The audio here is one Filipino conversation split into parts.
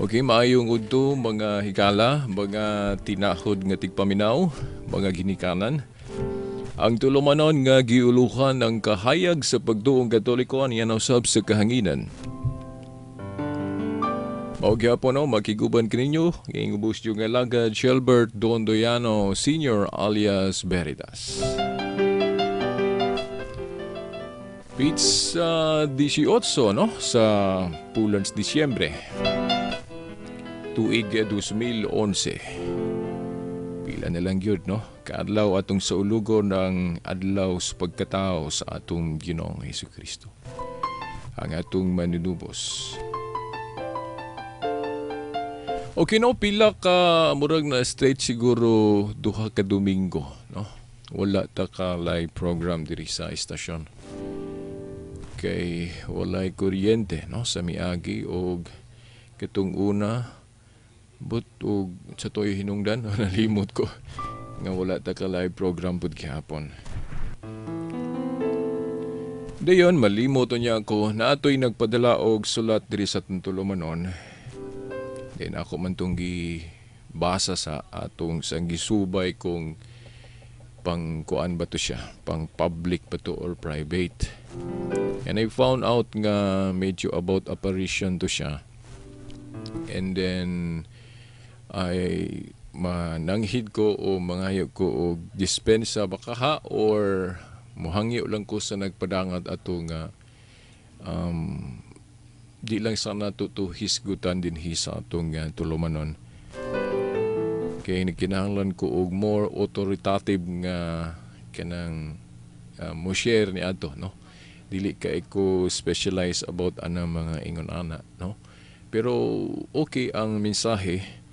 Okay, maayong udto mga higala, mga tinahod nga tigpaminaw, mga ginikanan. Ang tulumanon nga giuluhan ang kahayag sa pagduong Katoliko niya usab sa kahanginan. Mao gyapon makiguban kaninyo ngayong ubos yung alagad Shelbert Dondoyano Sr. alias Veritas. Pizza 18 sa Pulans Disyembre. Tuig 2011. Pila na lang yun, no? Kaadlaw atong sa ulugon ng adlaw sa pagkatao sa atong Ginoong Hesukristo. Ang atong manunubos. Okay, no? Pila ka murag na straight siguro duha ka Domingo, no? Wala ta ka live program diri sa estasyon. Kay walay kuryente, no? Sa miagi o katong una but og sa toy hinungdan nalimot ko nga wala ta ka live program pud gihapon. Dayon malimot niya ako na atoy nagpadala og sulat diri sa tulumanon. Then ako man tong gibasa sa atong sang gisubay kung pang kuan ba to siya, pang public ba to or private. And I found out nga medyo about apparition to siya. And then ay mananghid ko o mangayag ko o dispensa baka ha or muhangyo lang ko sa nagpadangat ato nga di lang sana to hisgutan din hisa atong tulumanon. Kaya kinahanglan ko og more authoritative nga kanang mo share ni ato, no? Dili ka ko specialize about anang mga ingon ana, no? Pero okay ang mensahe.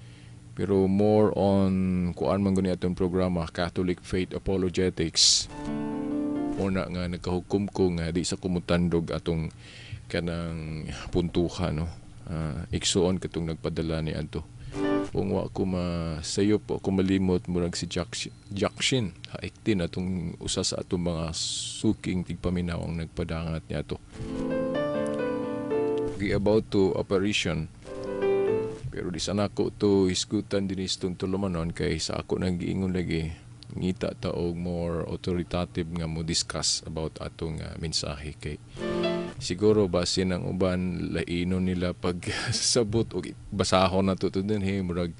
Pero more on kuan man guni atong programa Catholic Faith Apologetics. Una nga nagkahukom ko nga di sa kumutandog atong kanang puntuhan, no. Iksuon katong nagpadala ni adto. Kung wa ko masayop o kumalimot murag si Jackshin, haiktin atong usa sa atong mga suking tigpaminaw ang nagpadangat niya to. About to apparition. Pero di sana ko to hisgutan din istong tulumanon kay sa ako nang giingon lagi ngita ta og more authoritative nga mo discuss about atong mensahe kay siguro basin ang uban lainon nila pag sabot og basahon na to din murag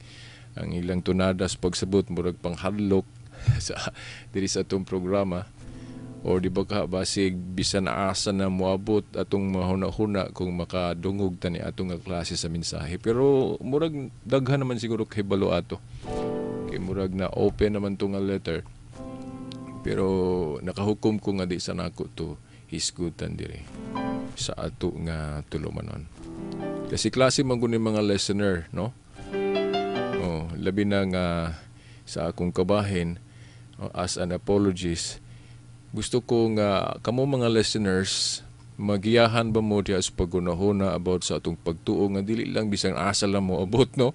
ang ilang tunadas pagsabot murag panghadlok sa diri sa atong programa. O di ba ka basig bisan asa na moabot atong mahuna-huna kung makadungog tani atong klase sa mensahe. Pero murag daghan naman siguro kay balo ato. Kay murag na open naman to nga letter. Pero nakahukom ko nga di sa nako to hisgutan diri. sa ato nga tulumanon. Kasi klase man guni mga listener, no? Labi na nga sa akong kabahin, as an apologist, gusto ko nga kamo mga listeners magiyahan ba mo diya sa pagunahuna about sa atong pagtuo nga dili lang bisang asa lang mo abot, no?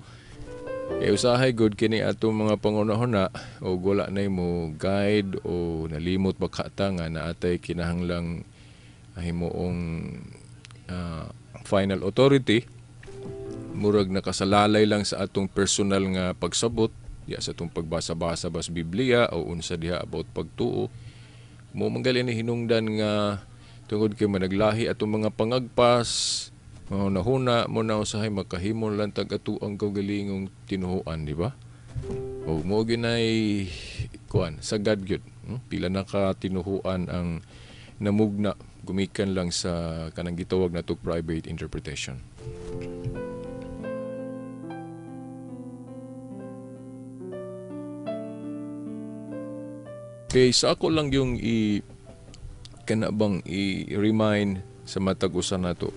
Kaya usahay good kini atong mga pangunahuna o wala na mo guide o nalimot makata nga naatay kinahanglang himuong final authority, murag nakasalalay lang sa atong personal nga pagsabot ya sa atong pagbasa-basa bas Biblia o unsa diha about pagtuo. Mo manggali ni hinungdan nga tungod kay managlahi atong mga pangagpas, nahuna mo na usahay makahimo lang tag ato ang kaugalingong tinuhuan, di ba? O mo ginay kuan sagad gyud, pila na ka tinuhuan ang namugna gumikan lang sa kanang gitawag nato private interpretation. Okay, sa ako lang yung kanabang i-remind sa matag usa nato.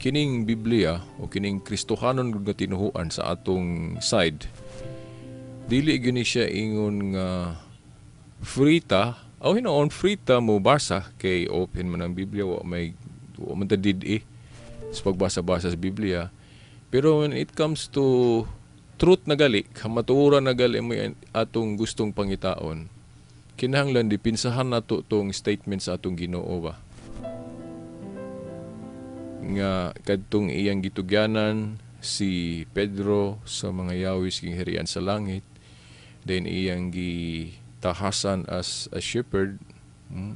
Kining Biblia o kining Kristohanon nga tinuhuan sa atong side, dili gini siya ingon nga frita o hinoon frita mo basa kay open man ang Biblia wa man ta didi sa pagbasa-basa sa Biblia. Pero when it comes to truth na gali, kamatuoran na gali mo atong gustong pangitaon, kinahanglan dipinsahan nato tong statement sa atong Ginoo ba nga kadtong iyang gitugyanan si Pedro sa mga yawis king herian sa langit, then iyang gitahasan as a shepherd,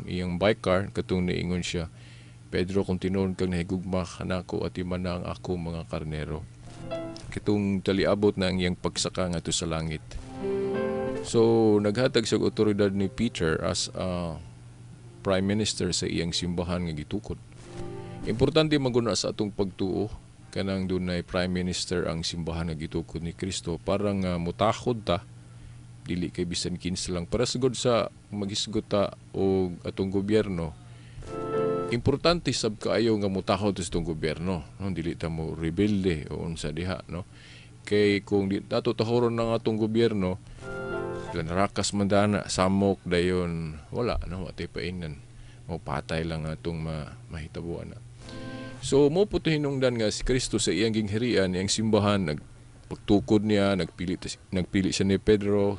iyang bikar katong niingon siya, Pedro kung tinuod kang nahigugma kanako at imana ang ako mga karnero. Kitong taliabot na ang iyang pagsaka ngadto sa langit. So, naghatag sa otoridad ni Peter as a prime minister sa iyang simbahan nga gitukod. Importante maguna sa atong pagtuo kanang dunay prime minister ang simbahan nga gitukod ni Kristo para nga mutahod ta dili kay bisan kinsa lang para sagod sa magisgot ta og atong gobyerno. Importante sab kaayo nga mutahod sa atong gobyerno, no? Dili ta mo rebelde o unsa diha, no? Kay kung di nato tahoron ng atong gobyerno, narakas man dana, samok dayon, wala, no? Watay painan. O patay lang atong mahitabuan na. So, mo po hinungdan nga si Kristo sa iyang ginghirian, iyang simbahan, nagpagtukod niya, nagpili siya ni Pedro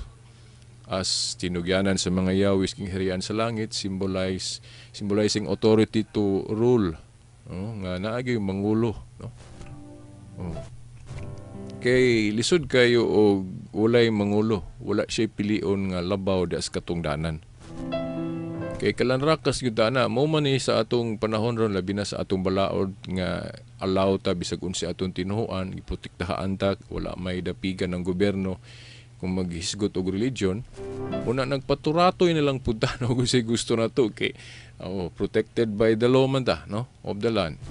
as tinugyanan sa mga yawis ginghirian sa langit, symbolizing authority to rule. Nga naagi mangulo. No? Kay lisod kayo o walay mangulo, wala siya pilion nga labaw das katungdanan. Kay kalanrakas gyud ana mo man ni sa atong panahon ron labi na sa atong balaod nga allow ta bisag unsa atong tinuhuan iprotektahaan ta, wala may dapigan ng gobyerno kung maghisgot og religion. Una nagpaturatoy na lang pud ta no gusto na to kay protected by the law man ta, no, of the land.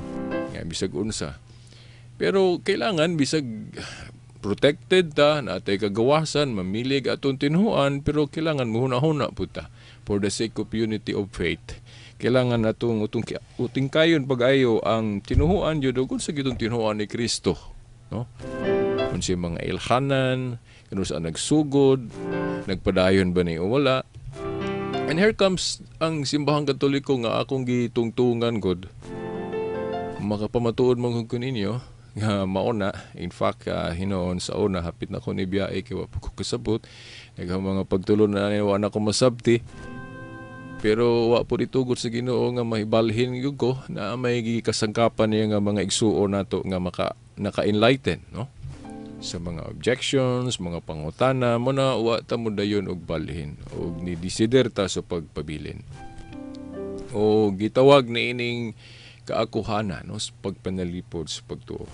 Nga bisag unsa. Pero kailangan bisag protected ta, natay kagawasan, mamilig atong tinuhuan, pero kailangan muhuna-huna po ta for the sake of unity of faith. Kailangan natong uting kayon pag-ayo ang tinuhuan yun, kung sa gitong tinuhuan ni Kristo. No? Kung siya mga ilhanan, kung saan nagsugod, nagpadayon ba ni o wala. And here comes ang simbahang Katoliko nga akong gitungtungan god. Makapamatuod mong kung ninyo, nga mauna, in fact, hinoon sa una, hapit na ko ni biyae, kaya wala ko kasabot. Mga pagtulon na wala ko masabti. Pero wala po ditugot sa Ginoo nga mahibalhin ko na may kasangkapan niya nga mga igsuo nato nga naka-enlighten, no? Sa mga objections, mga pangutana, mo na wala ta mo dayon og balhin, og ni desider ta sa pagpabilin. O gitawag ni ining kaakuhana, no, sa pagpanalipod sa pagtuo.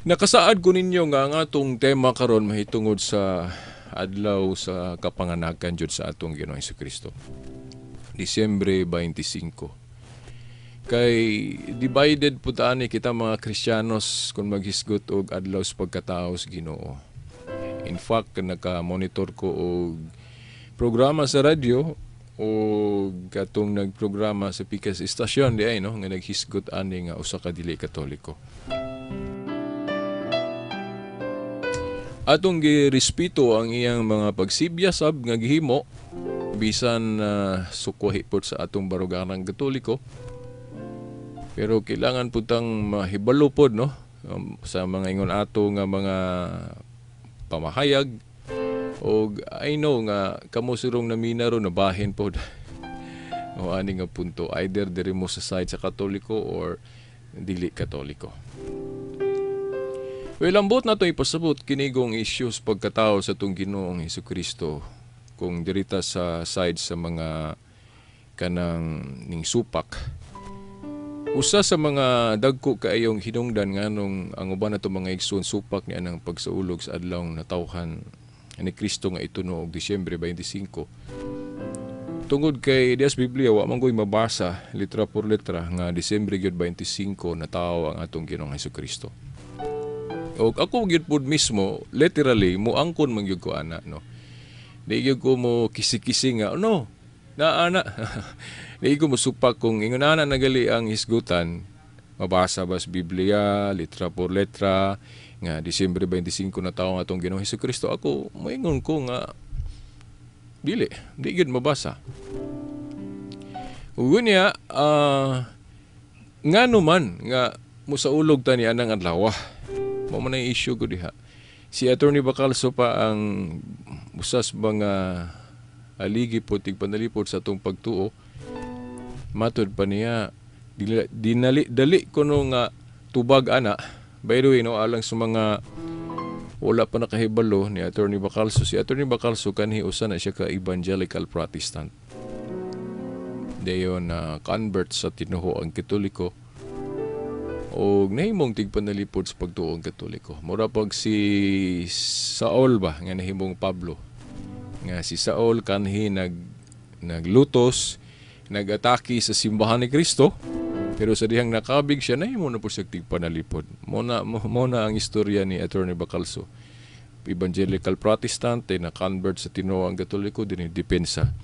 Nakasaad ko ninyo nga ang atong tema karon mahitungod sa adlaw sa kapanganakan jud sa atong Ginoong Hesukristo. Disyembre 25. Kay divided po taani kita mga Kristiyanos kung maghisgot og adlaw sa pagkatao sa Ginoo. In fact, naka-monitor ko og programa sa radyo o katong nagprograma sa pikas istasyon di ay no nga naghisgot ani nga usa ka dili Katoliko. Atong girespeto ang iyang mga pagsibya sab nga gihimo bisan sukwahi pod sa atong baruganang Katoliko. Pero kailangan putang mahibalo pod no sa mga ingon ato nga mga pamahayag o I know nga kamo sirong namina ro nabahin pod o ani nga punto either diri mo sa side sa Katoliko or dili Katoliko. Well, ambot na ito ipasabot kinigong issues pagkatao sa itong Ginoong Hesukristo kung dirita sa side sa mga kanang ning supak. Usa sa mga dagko kaayong hinungdan nga nung ang uban na ito mga igsoon supak niya ng pagsaulog sa adlaw natawhan ni Kristo nga ituno og Disyembre 25. Tungod kay Dias Biblia wa man koy mabasa litra por litra nga Disyembre 25 nataw ang atong Ginoong Hesukristo. O ako gyud pod mismo literally mo angkon man gyud ko ana no. Di gyud ko mo kisi-kisi nga no. Na ana. Di ko mo supak kung ingon ana nagali ang hisgutan mabasa ba sa Biblia litra por letra nga Disyembre 25 na tawo nga atong Ginoong Hesukristo. Ako moingon ko nga di gyud mabasa. Unya ngano man nga musaulog ta ni anang adlaw. Mo man ang issue ko diha. Si Attorney Bacalso pa ang usas mga aligi po tigpanalipod sa atong pagtuo. Matod pa niya dali ko no nga tubag ana. By the way no alang sa mga wala pa nakahibalo ni Attorney Bacalso. Si Attorney Bacalso kanhi usa na siya ka evangelical Protestant. Dayon na convert sa tinuho ang Katoliko. O nahimong tigpanalipod sa pagtuong Katoliko. Mura pag si Saul ba nga nahimong Pablo. Nga si Saul kanhi naglutos, nagataki sa simbahan ni Kristo. Pero sa dihang nakabig siya nahimo na po siya tigpanalipod. Muna ang istorya ni Attorney Bacalso. Evangelical Protestant na convert sa tinuong Katoliko din depensa.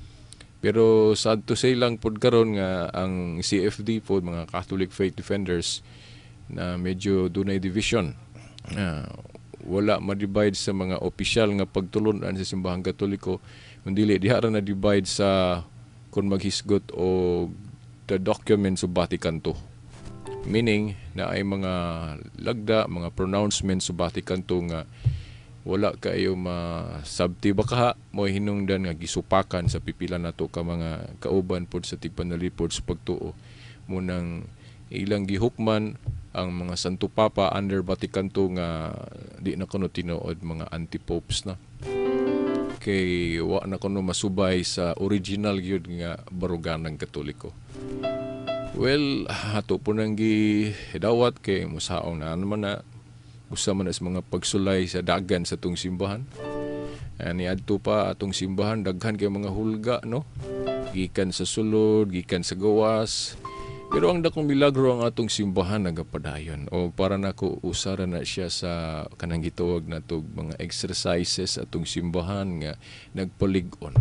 Pero sad to say lang pod karon nga ang CFD pod mga Catholic Faith Defenders na medyo dunay division. Wala ma-divide sa mga opisyal nga pagtulunan sa simbahang Katoliko, kundi diha ra na divide sa kung maghisgot o the documents of Vatican II. Meaning na ay mga lagda, mga pronouncements sa Vatican II nga wala kayo masabti baka mo hinungdan nga gisupakan sa pipila nato ka mga kauban pod sa tigpanalipod sa pagtuo munang ilang gihukman ang mga Santo Papa under Vatican II nga di na kuno tinuod mga anti-popes na. Kay wa na kuno masubay sa original gyud nga baruganang Katoliko. Well, hato po nang gidawat kay musaong na naman na usa man sa mga pagsulay sa dagan sa tong simbahan. Ani adto pa atong simbahan daghan kay mga hulga no. Gikan sa sulod, gikan sa gawas. Pero ang dakong milagro ang atong simbahan nagapadayon o para nako usara na siya sa kanang gituwag natog mga exercises atong simbahan nga nagpalig-on.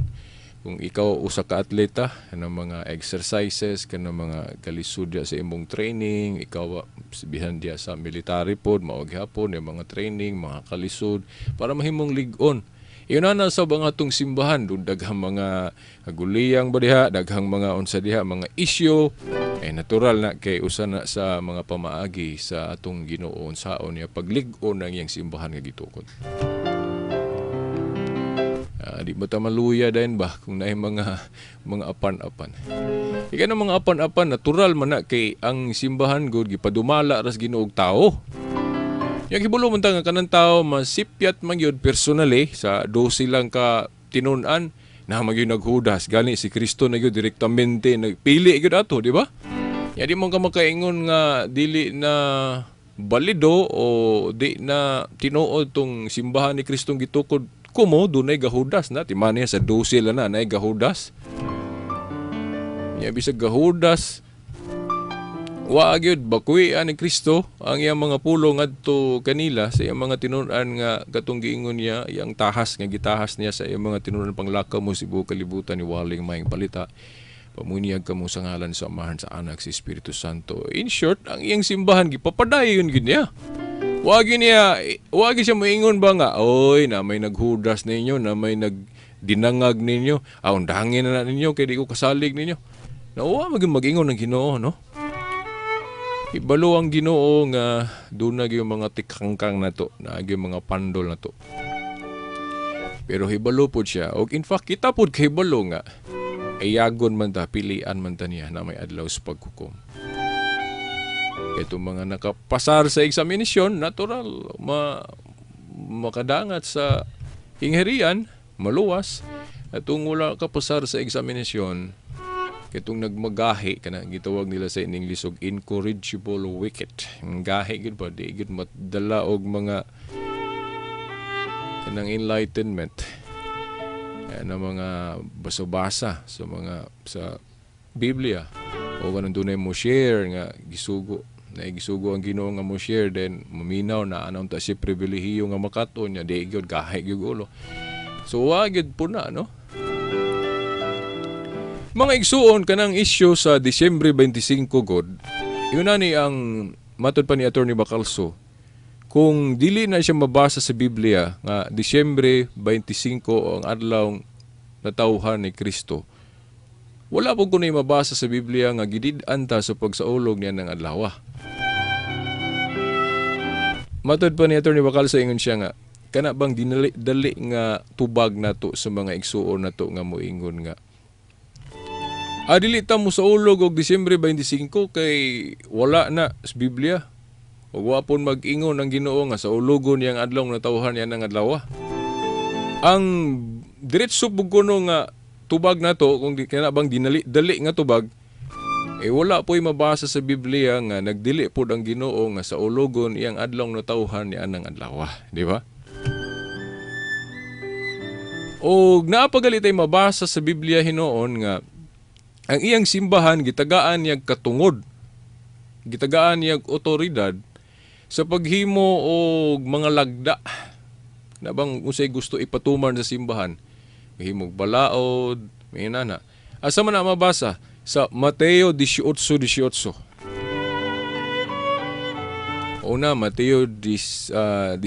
Kung ikaw usa ka atleta kanang mga exercises kanang mga kalisud sa imong training, ikaw sabihan dia sa military pod mao gyapon yung mga training, mga kalisud para mahimong lig-on. Iyon na sa mga atong simbahan doon daghang mga aguliyang ba diha, daghang mga unsa diha mga issue natural na kay usa na sa mga pamaagi sa atong Ginoo unsaon niya paglig-on ang iyang simbahan nga gitukod. Di mo ta maluya din ba kung naay mga apan-apan. Ika na mga apan-apan natural man na kay ang simbahan gud gipadumala ras Ginoo og tao. Yang hibulo man ta nga kanang tao masipyat man gyud personally sa 12 lang ka tinun-an na magyud naghudas gani si Kristo na gyud direktamente nagpili gyud ato, di ba? Ya di mo ka makaingon nga dili na balido o di na tinuod tong simbahan ni Kristong gitukod kumo dunay gahudas na timan niya sa 12 lang na nay gahudas. Ya bisag gahudas Wa gyud bakuyan ni Kristo ang iyang mga pulong ngadto kanila sa iyang mga tinunan nga katong giingon niya iyang tahas nga gitahas niya sa iyang mga tinunan panglakaw mo sa buong kalibutan ni waling maayong balita. Pamunyag kamo sa ngalan sa Amahan sa Anak sa Espiritu Santo. In short, ang iyang simbahan gipapadayon gid niya. Wagi siya moingon ba nga, oy, na may naghudas ninyo, na may nagdinangag ninyo, undangin na ninyo kay di ko kasalig ninyo. Nawa mag-ingon ng Ginoo, no? Ibalo ang Ginoo nga doon na yung mga tikangkang na to, na yung mga pandol na to. Pero hibalo po siya. O in fact, kita po kay hibalo nga, ayagon man ta, pilian man ta niya na may adlaw sa paghukom. Itong mga nakapasar sa eksaminasyon, natural, makadangat sa hingherian, maluwas. At kung wala kapasar sa eksaminasyon, itong nagmagahi, kana gitawag nila sa English og incorrigible wicked. Ang gahi gid ba, di gid madala og mga kanang enlightenment. Na mga basa-basa sa Biblia. O kanang dunay mo share nga gisugo ang Ginoo nga mo share, then maminaw na anong ta si pribilehiyo nga makaton niya, di gyud gahi gyud ulo. So wa gyud po na, no? Mga igsuon kanang issue sa Disyembre 25 god. Yun na ni ang matod pa ni Attorney Bacalso. Kung dili na siya mabasa sa Biblia nga Disyembre 25 ang adlaw natawhan ni Kristo, wala po kuno mabasa sa Biblia nga gidid-an ta sa pagsaulog niya ng adlaw. Matod pa ni Attorney Bacalso ingon siya nga kana bang dali nga tubag nato sa mga igsuon nato nga moingon nga dili ta mo sa ulog og Disyembre 25 kay wala na sa Biblia. O wapon mag-ingon ang Ginoo nga sa ulogon niyang adlaw natawhan niya ng adlaw. Ang diretso pug kuno nga tubag nato kung kana bang dali nga tubag wala po'y mabasa sa Biblia nga nagdili pod ang Ginoo nga sa ulogon iyang adlaw natawhan niya ng adlaw, di ba? O naapagalitay mabasa sa Biblia hinoon nga ang iyang simbahan gitagaan niyag katungod, gitagaan niyag otoridad sa paghimo og mga lagda na bang unsay gusto ipatuman sa simbahan, mahimog balaod, may nana. Asa man na mabasa sa Mateo 18:18. Una Mateo 16:18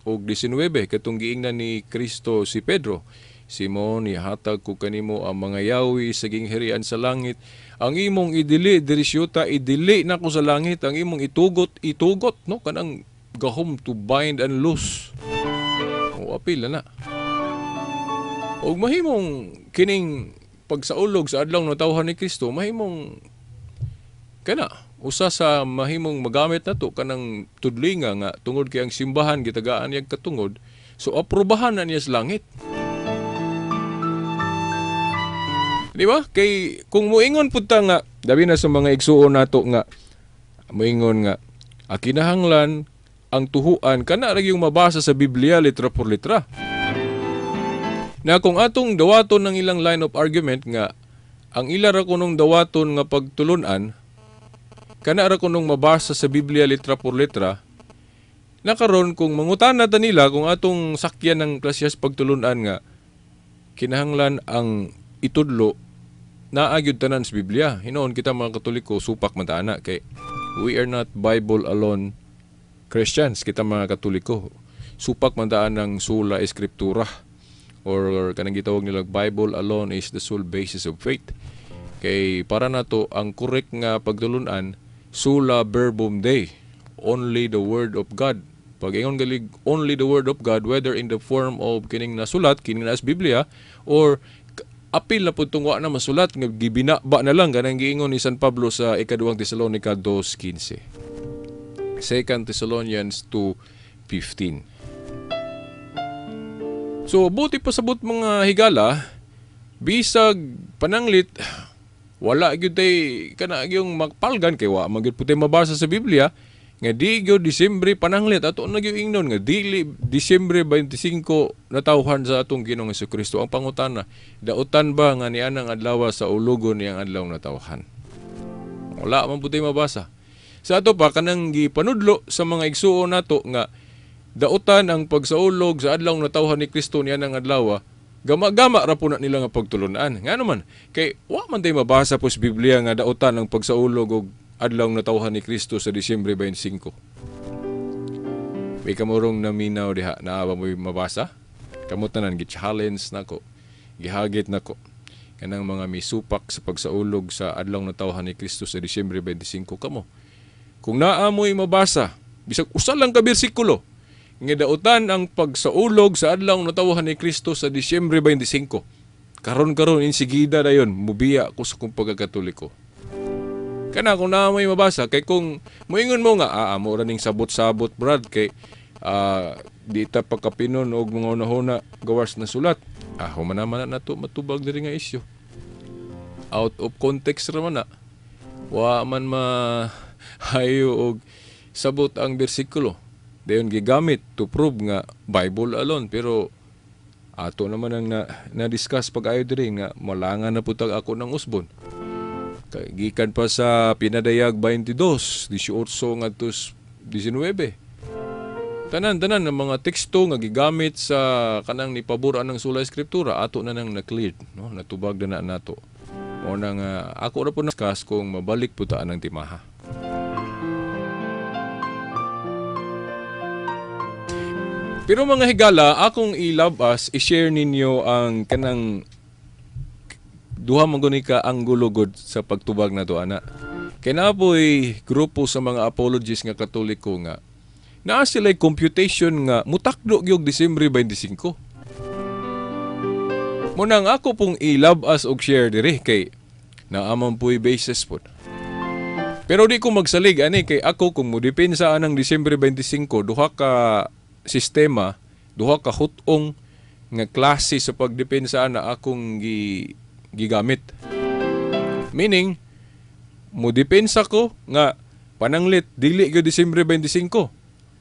og 19 katong giingnan ni Kristo si Pedro. Simon, ihatag ko kanimo ang mga yawi sa gingherian sa langit. Ang imong idili, dirisyuta, idili na ko sa langit. Ang imong itugot, no? Kanang gahom to bind and loose. O apil na. O mahimong kining pagsaulog sa adlaw natawhan ni Kristo, mahimong usa sa mahimong magamit nato kanang tudlinga nga tungod kay ang simbahan gitagaan niyag katungod. So aprobahan na niya sa langit. Di ba? Kay kung moingon pud ta nga dabi na sa mga igsuon nato nga moingon nga kinahanglan ang tuhuan kana ra yung mabasa sa Biblia litra por litra. Na kung atong dawaton ng ilang line of argument nga ang ila ra kunong dawaton nga pagtulunan kana ra kunong mabasa sa Biblia litra por litra, nakaron kung mangutana ta nila kung atong sakyan ng klasyas pagtulunan nga kinahanglan ang itudlo naagyud tanan sa Biblia. Hinoon kita mga Katoliko supak man ta ana kay we are not Bible alone Christians. Kita mga Katoliko supak man ta ng sola eskriptura or kanang gitawag nila Bible alone is the sole basis of faith. Kay para nato ang correct nga pagtulunan sola verbum Dei, only the word of God. Pag ingon galig only the word of God, whether in the form of kining nasulat kining nas Biblia or apil na pud tungwa na masulat nga gibinaba na lang kanang giingon ni San Pablo sa ikaduhang Tesalonica 2:15. 2 Thessalonians 2:15. So buti pa sabot mga higala bisag pananglit wala gyud tay kana yung magpalgan kay wa magyud puti mabasa sa Biblia nga di gyud Disyembre pananglit ato nagyingnon nga dili Disyembre 25 natawhan sa atong Ginoong Hesukristo. Ang pangutana, dautan ba nga nianang adlaw sa ulugon niyang adlaw natawhan? Wala man putay mabasa. Sa ato pa kanang gipanudlo sa mga igsuon nato nga dautan ang pagsaulog sa adlaw natawhan ni Kristo niya ng adlaw, gama-gama ra po na nila nga pagtulunan. Nga naman, kay wa man tayo mabasa po sa Biblia nga dautan ang pagsaulog og adlaw natawhan ni Kristo sa Disyembre 25. May kamurong naminaw diha, naa ba mo mabasa? Kamutanan, gi-challenge nako, gihagit nako. Kanang mga misupak sa pagsaulog sa adlaw natawhan ni Kristo sa Disyembre 25 kamo. Kung naa mo'y mabasa, bisag usa lang ka bersikulo, nga dautan ang pagsaulog sa adlaw natawhan ni Kristo sa Disyembre 25. Karon insigida dayon mubiya ko sa kong pagkakatoliko. Kana kung naa mo'y mabasa, kay kung moingon mo nga mo ra ning sabot-sabot brad kay di ta pagkapinon og mga unahuna gawas na sulat. Humanaman na to matubag diri nga isyu. Out of context ra man na. Wa man hayo og sabot ang bersikulo. Dayon gigamit to prove nga Bible alone, pero ato naman ang na-discuss pag-ayo diri nga malangan na putag ako ng usbon. Gikan pa sa pinadayag 22, 18 ngadto 19. Tanan ng mga teksto nga gigamit sa kanang nipaburan ng sulay skriptura ato na nang na-cleared, no? Natubag na nato. O nang ako ra po na-discuss kung mabalik putaan ng timaha. Pero mga higala, akong ilabas, i-share ninyo ang kanang duha manguni ka anggulo gud sa pagtubag na to ana. Kay napoy grupo sa mga apologists nga Katoliko nga naa sila'y computation nga mutakdo gyud Disyembre 25. Munang ako pong ilabas og share diri kay naamang puy basis pod. Pero di ko magsalig ani kay ako kung modepensa anang Disyembre 25 duha ka sistema, duha ka hutong nga klase sa pagdepensa na akong gigamit. Meaning, modepensa ko nga pananglit dili gyud Disyembre 25.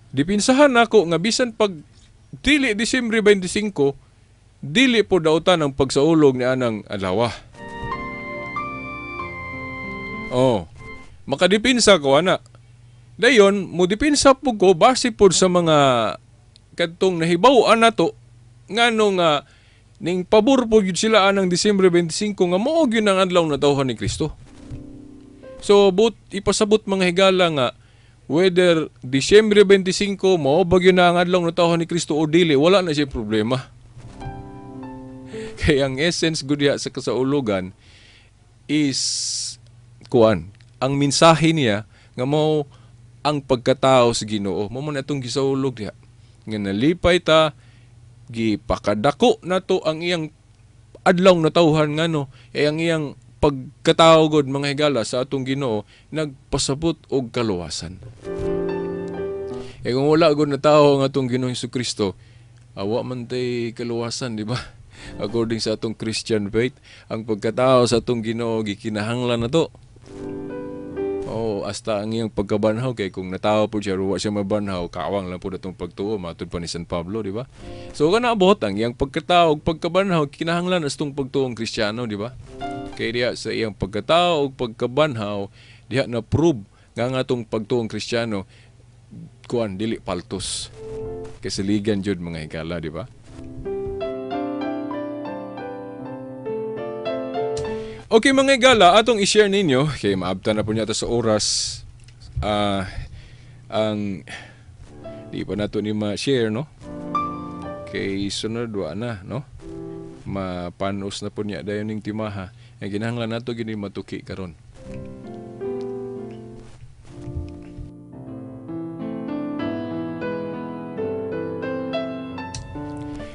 Dipinsahan ako nga bisan pag dili Disyembre 25, dili po dautan ang pagsaulog ni anang adlaw. Makadipinsa ko ana. Dayon, modipinsa po ko base po sa mga kadtong nahibaw-an nato ngano nga ning pabor po gyud sila anang Disyembre 25 nga mao gyud ang adlaw natawhan ni Kristo. So ipasabot mga higala nga whether Disyembre 25 mao ba gyud na ang adlaw natawhan ni Kristo o dili, wala na siya problema. Kaya ang essence gud sa kasaulugan is ang mensahe niya nga mao ang pagkatao sa Ginoo. Mao man atong gisaulog diha. Nga nalipay ta, gipakadako na to ang iyang adlaw natawhan ngano, ang iyang pagkatao god mga higala sa atong Ginoo nagpasabot og kaluwasan. Kung wala god na tao ang atong Ginoong Hesukristo, awa man tay kaluwasan, di ba? According sa atong Christian faith, ang pagkatao sa atong Ginoo gikinahanglan na to. Hasta ang iyang pagkabanhaw kay kung natawa po siya, ruwa siya mabanhaw, kawang lang po natong pagtuo, matod pa ni San Pablo, di ba? So, kanabot ang iyang pagkatao, pagkabanhaw, kinahanglan astong pagtuong Kristiyano, di ba? Kaya diya sa iyang pagkatao, pagkabanhaw, diya na prove nga atong pagtuong Kristiyano, dili paltos. Kasaligan jud mga higala, di ba? Okay mga higala, atong i-share ninyo, kay maabta na po niya sa oras, ang di pa nato ni ma-share, no? Kay sunod wa na, no? Mapanos na po niya dayon ning timaha. Ang kinahanglan nato gini matuki karon.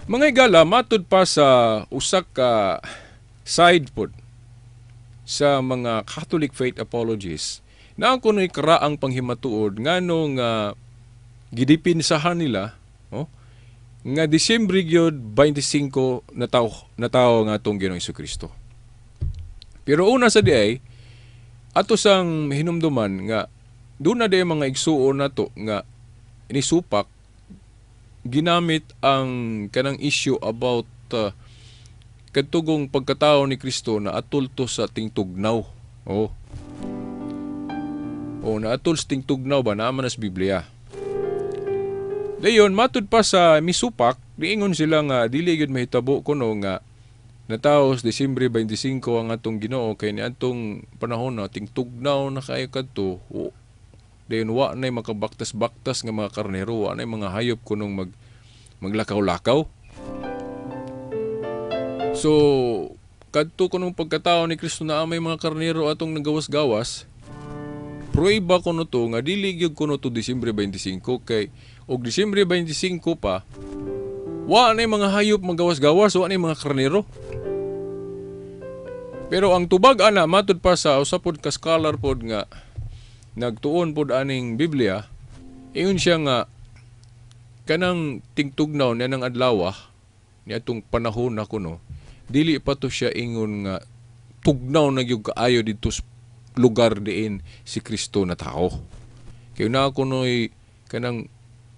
Mga higala, matud pa sa usak ka side pod sa mga Catholic faith apologists na ang kuno'y karaang panghimatuod nganong gidipinsahan nila nga Disyembre gyud 25 na tao nga atong Ginoong Hesukristo. Pero una sa diay ato sang hinumduman nga doon na day mga igsuon nato nga inisupak ginamit ang kanang issue about kadtugong pagkatao ni Kristo na atulto sa ating tugnaw. O naatol sa tingtugnaw ba naman sa Biblia. Dayon matud pa sa misupak, diingon sila nga dili gyud mahitabo kuno nga nataos Disyembre 25 ang atong Ginoo kay niadtong panahon na tingtugnaw na kayo kadto. Dayon wa nay makabaktas-baktas nga mga karnero, wa nay mga hayop kunong maglakaw-lakaw. So kadto kunong pagkatao ni Kristo na may mga karnero atong nagawas-gawas, prueba kuno to nga dili gyud kuno to Disyembre 25 kay og Disyembre 25 pa wa na mga hayop magawas-gawas, wa na mga karnero. Pero ang tubag ana matud pa sa usapod ka scholar pod nga nagtuon pod aning Biblia, ingon siya nga kanang tingtugnaw niya ng adlaw niadtong panahon na kuno, dili pa to siya ingon nga tugnaw na gyud kaayo didto sa lugar diin si Kristo na tao. Kaya na kuno'y kanang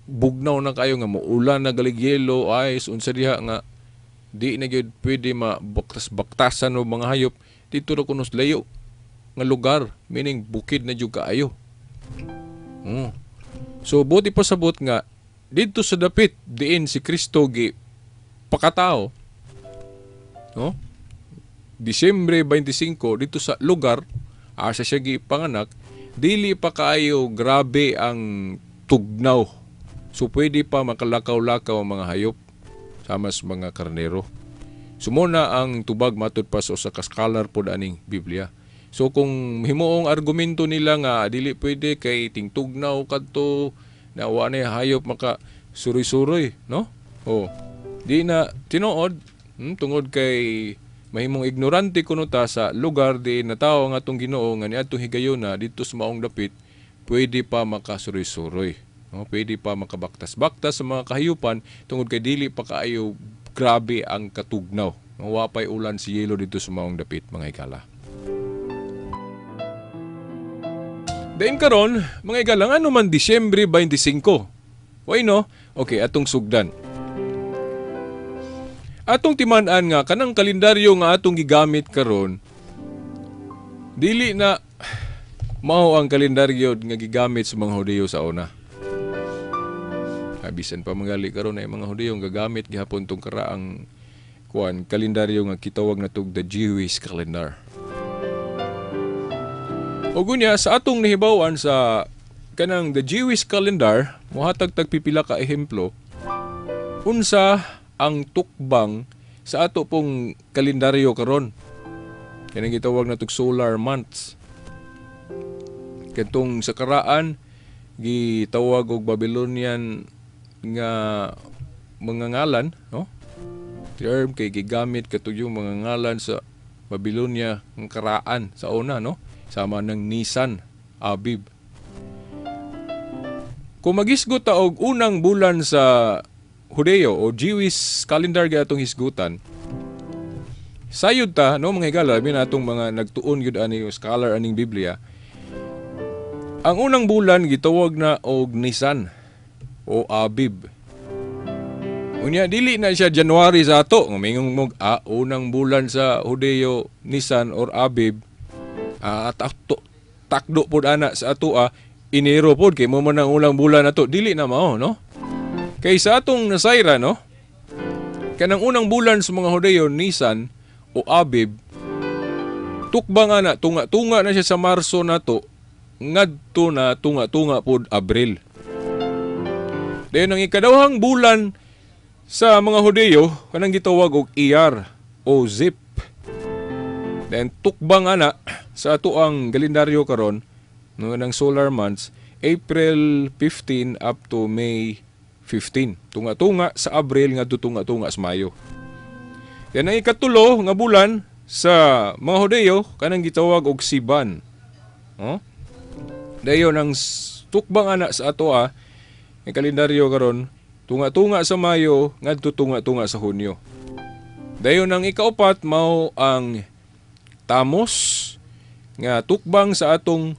bugnaw na kayo nga muulan na galig-yelo, ice, unsa diha nga di na gyud pwede mabaktas-baktasan o mga hayop dito ra kuno sa layo nga lugar, meaning bukid na jud kaayo. So buti pa sabot nga dito sa dapit diin si Kristo gi pakatao. No? Disyembre 25 dito sa lugar asa siya gi panganak, dili pa kaayo grabe ang tugnaw. So pwede pa makalakaw-lakaw ang mga hayop sama sa mga karnero. Sumuna ang tubag matud pa sa usa ka scholar pod aning Biblia. So kung himuong argumento nila nga dili pwede kay tingtugnaw kadto na wa na hayop maka suroy-suroy, no? Di na tinuod tungod kay mahimong ignorante kuno ta sa lugar di natawo nga atong Ginoo nga niadtong higayuna dito sa maong dapit, pwede pa makasuroy-suroy. Pwede pa makabaktas-baktas sa mga kahayupan tungod kay dili pa kaayo grabe ang katugnaw. Wapay ulan si yelo dito sa maong dapit, mga ikala. Dayon karon, mga ikala, ano man Disyembre 25? Why no? Okay, atong sugdan. Atong timan-an nga kanang kalendaryo nga atong gigamit karon, dili na mao ang kalendaryo nga gigamit sa mga Hudiyo sa una. Bisan pa mangali karon ay mga Hudiyo gagamit gihapon tong karaang kalendaryo nga kitawag na tog the Jewish calendar. O gunya sa atong nahibawan sa kanang the Jewish calendar, mohatag tagpipila ka ehemplo unsa ang tukbang sa ato pong kalendaryo karon. Kanang gitawag na tog solar months. Kantong sa karaan gitawag og Babylonian nga mga ngalan, no? Term kay gigamit katong yung mga ngalan sa Babylonia ng karaan sa una, no? Sama ng Nisan, Abib. Kung magisgot ta og unang bulan sa Hudiyo o Jewish calendar gyatong hisgutan, sayod ta, no, mga higala, atong mga nagtuon gyud ani scholar aning Biblia, ang unang bulan gitawag na og Nisan o Abib. Unya dili na siya January sa ato, ngumingong mo unang bulan sa Hudiyo Nisan or Abib. Takdo pod ana sa ato Enero pod kay mo man ang unang bulan nato, dili na mao, no? Kay sa atong nasayra, no? Kanang unang bulan sa mga Hudiyo Nisan o Abib, tukbang ana tunga-tunga na siya sa Marso nato, ngadto na tunga-tunga pod Abril. Dayon ang ikadawahang bulan sa mga Hudiyo kanang gitawag og Iyar o Zip. Then tukbang ana sa ato ang kalendaryo karon ng solar months, April 15 up to May 15. Tunga-tunga sa Abril ngadto tunga-tunga sa Mayo. Then ang ikatulo nga bulan sa mga Hudiyo kanang gitawag og Siban. Dayon ang tukbang ana sa ato ang kalendaryo karon tunga-tunga sa Mayo ngadto tunga-tunga sa Hunyo. Dayon ang ikaupat mao ang Tamos nga tukbang sa atong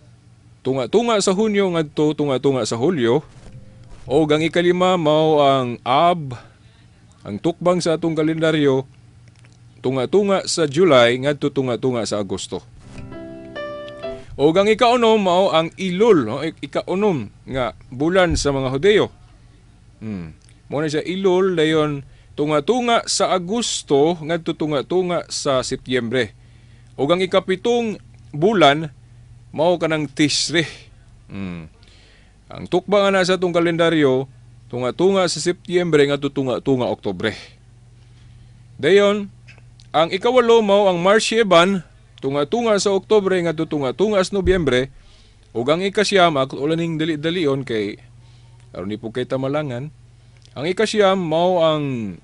tunga-tunga sa Hunyo ngadto tunga-tunga sa Hulyo. O ang ikalima mao ang Ab, ang tukbang sa atong kalendaryo tunga-tunga sa July ngadto tunga-tunga sa Agosto. O ang ikaunom mao ang Elul, no? Ikaunom nga bulan sa mga Hudeo. Mo na siya Elul dayon tunga-tunga sa Agosto ngadto tunga-tunga sa Setyembre. O ang ikapitong bulan mao kanang Tishrei. Ang tukba nga na sa itong kalendaryo tunga-tunga sa Setyembre ngadto tunga-tunga Oktubre. Dayon ang ikawalo mao ang Marsyeban tunga-tunga sa Oktubre ngadto tunga-tunga sa Nobyembre. Ug ang ikasyam ako ulaning dali-dalion kay aron ni po kay tamalangan. Ang ikasyam mao ang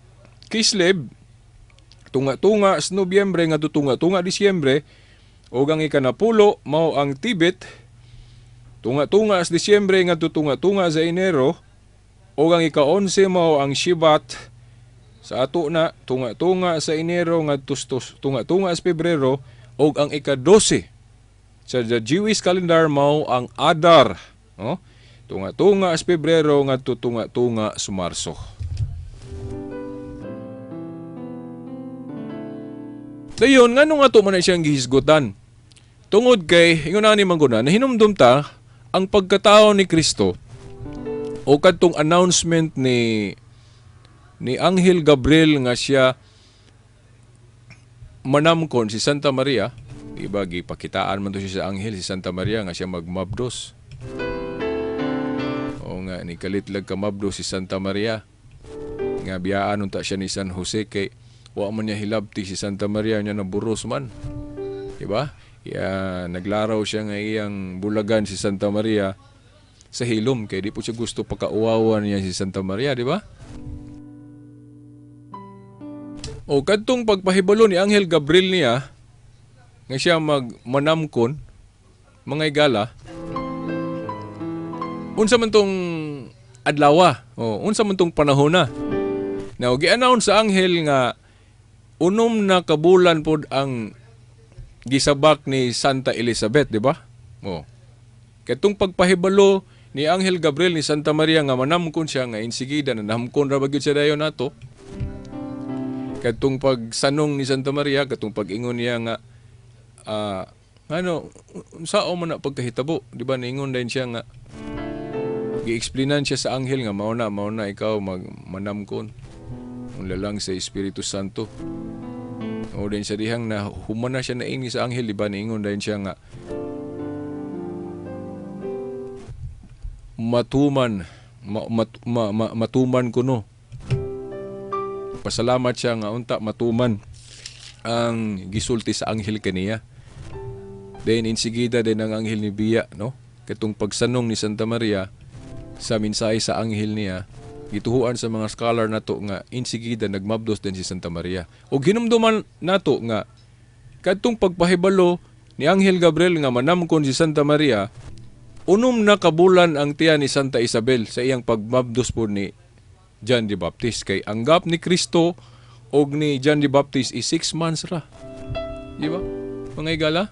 Kislev tunga-tunga sa Nobyembre ngadto tunga-tunga Disyembre. Ug ang ikanapulo mao ang Tibet tunga-tunga sa Disyembre ngadto tunga-tunga sa Enero. Ug ang ika-11 mao ang Shivat sa ato na tunga-tunga sa Enero ngadto tunga-tunga sa Pebrero. Og ang ika-12 sa the Jewish calendar mao ang Adar, no? Tunga-tunga sa Pebrero ngadto tunga-tunga sa Marso. Dayon nganong ato man siyang gihisgutan? Tungod kay ingon ani mangguna nahinumdum ta ang pagkatao ni Kristo o kadtong announcement ni Anghel Gabriel nga siya manamkon si Santa Maria, diba, gipakitaan man to siya sa anghel si Santa Maria nga siya magmabdos. O nga, ni kalitlag ka mabdos si Santa Maria. Nga biyaan unta siya ni San Jose kay wa man niya hilabti si Santa Maria niya naburos man. Diba? Naglaraw siya nga iyang bulagan si Santa Maria sa hilom kay di po siya gusto pakauwawan niya si Santa Maria, diba? O kadtong pagpahibalo ni Anghel Gabriel niya nga siya manamkon mga igala unsa man tong adlaw unsa man tong panahon na gi-announce sa anghel nga unom na kabulan pod ang gisabak ni Santa Elizabeth, di ba? Kadtong pagpahibalo ni Anghel Gabriel ni Santa Maria nga manamkon siya nga insigida na nahamkon ra bagyod siya dayon nato. Katong pagsanong ni Santa Maria, katong pag-ingon niya nga, sao man na pagkahitabo, di ba, naingon din siya nga, gi-explainan siya sa anghel nga, mauna ikaw manamkon, ang lalang sa Espiritu Santo. O din siya dihang na humana siya naingi sa anghel, di ba, naingon din siya nga, matuman ko no. Pasalamat siya nga unta matuman ang gisulti sa anghel kaniya. Then insigida din ang anghel ni Biya, no? Katong pagsanong ni Santa Maria sa mensahe sa anghel niya, gituhuan sa mga scholar nato nga insigida nagmabdos din si Santa Maria. O hinumduman nato nga kadtong pagpahibalo ni Anghel Gabriel nga manamkon si Santa Maria, unom na kabulan ang tiya ni Santa Isabel sa iyang pagmabdos po ni John the Baptist. Kay ang gap ni Kristo og ni John the Baptist is 6 months ra. Di ba? Mga igala?